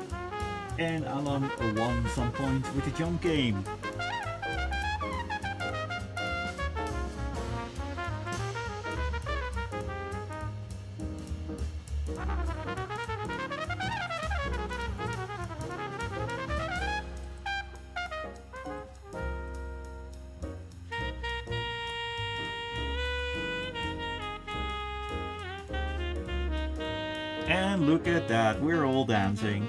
A: and Alan won some points with the jump game. And look at that, we're all dancing.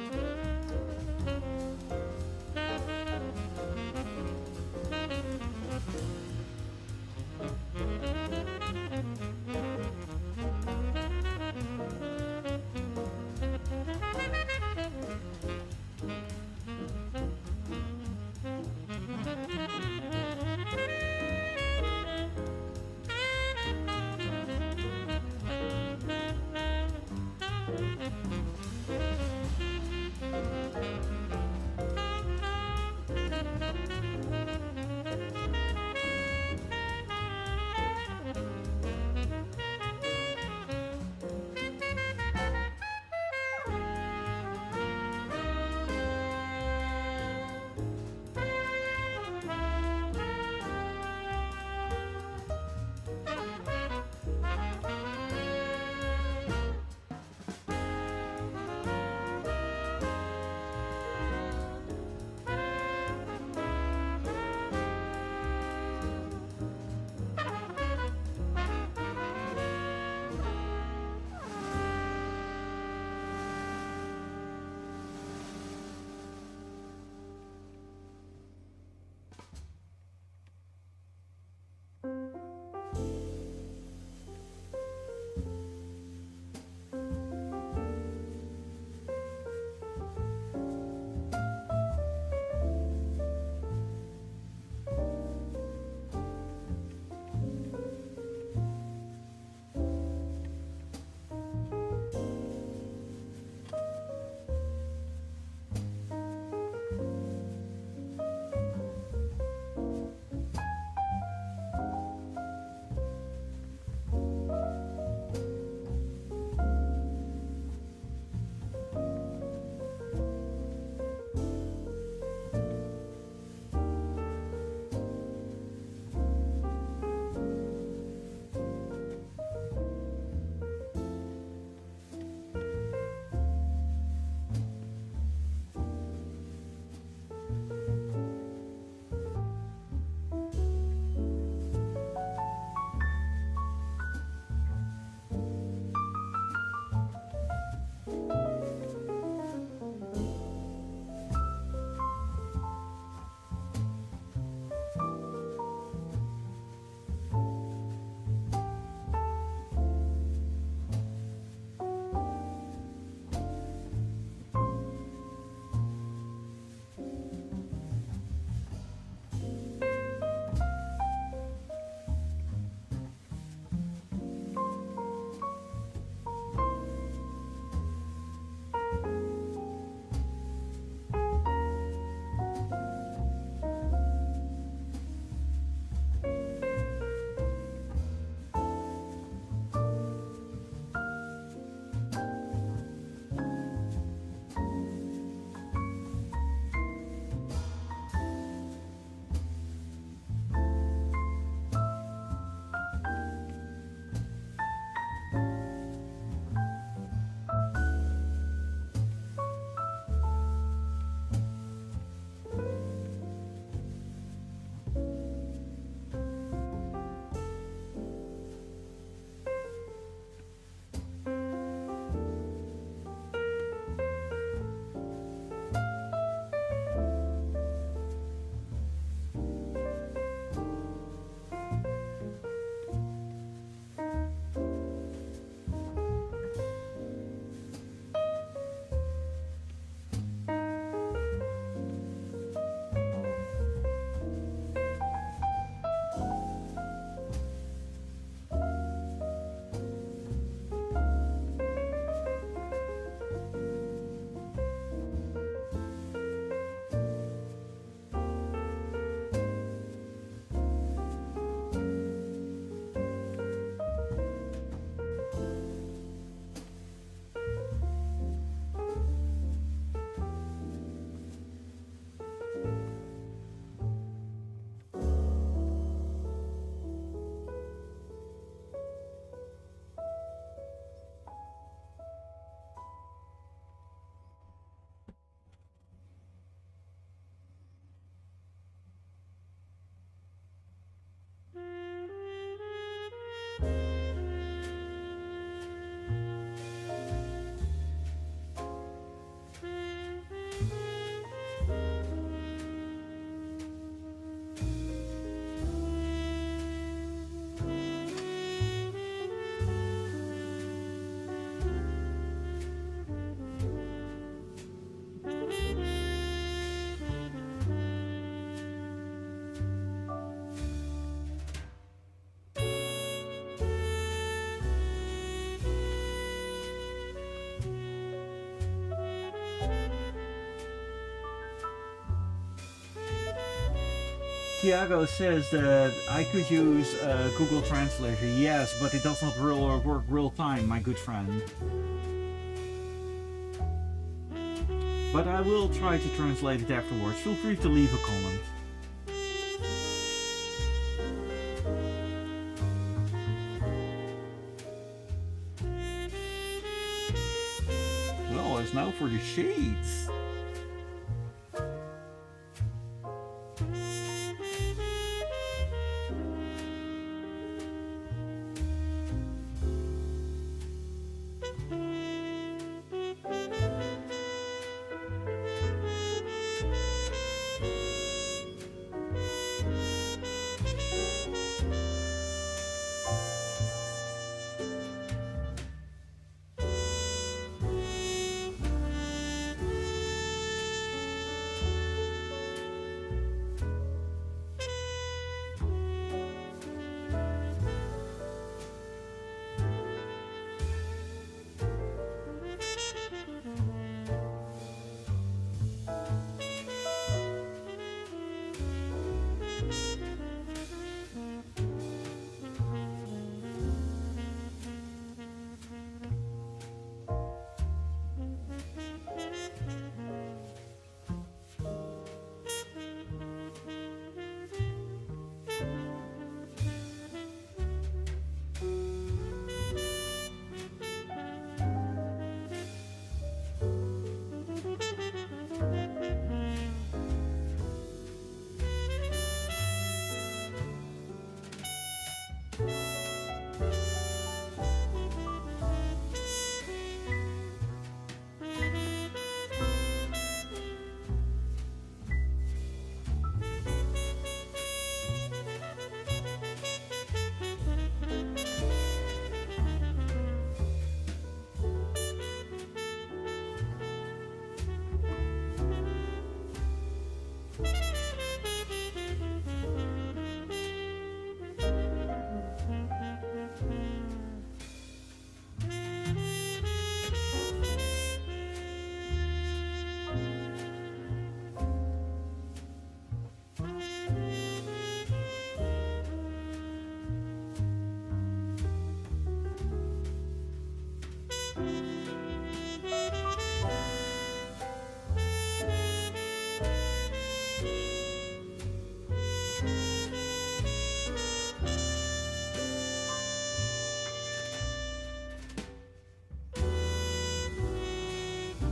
A: Tiago says that I could use Google Translator. Yes, but it does not work real time, my good friend. But I will try to translate it afterwards. Feel free to leave a comment. Well, it's now for the shades.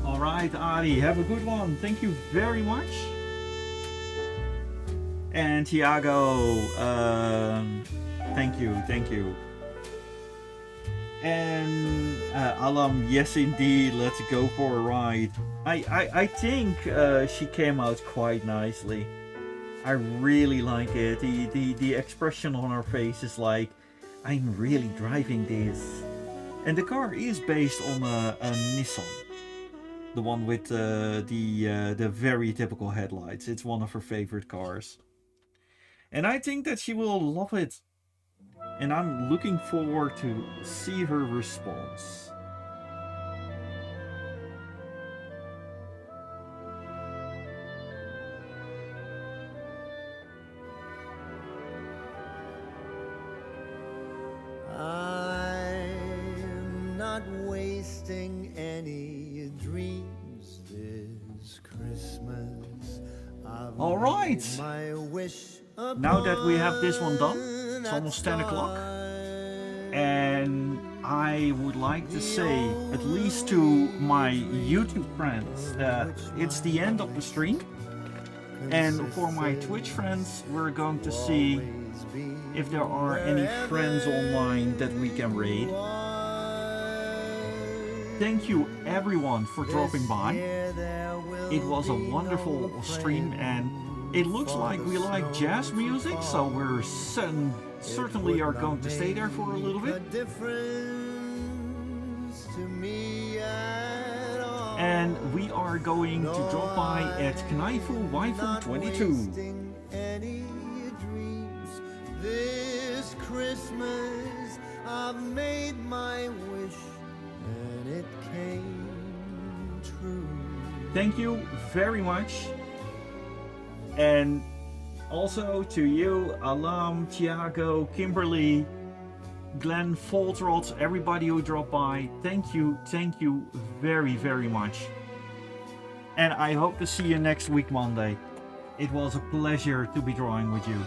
A: Alright, Ari, have a good one. Thank you very much. And Tiago, thank you. And Alam, yes indeed, let's go for a ride. I think she came out quite nicely. I really like it. The expression on her face is like, I'm really driving this. And the car is based on a Nissan. The one with the very typical headlights. It's one of her favorite cars. And I think that she will love it. And I'm looking forward to see her response.
B: I'm not wasting any dreams this Christmas.
A: All right.
B: My wish
A: now that we have this one done, it's almost 10 o'clock. And I would like to say, at least to my YouTube friends, that it's the end of the stream. And for my Twitch friends, we're going to see if there are any friends online that we can raid. Thank you everyone for dropping by. It was a wonderful stream and it looks like we like jazz music, so we're certainly are going to stay there for a little bit. And we are going to drop by at Knaifu Waifu 22.
B: This Christmas I've made my wish and it came true.
A: Thank you very much. And Also to you, Alam, Tiago, Kimberly, Glenn, Foltrot, everybody who dropped by. Thank you very, very much. And I hope to see you next week, Monday. It was a pleasure to be drawing with you.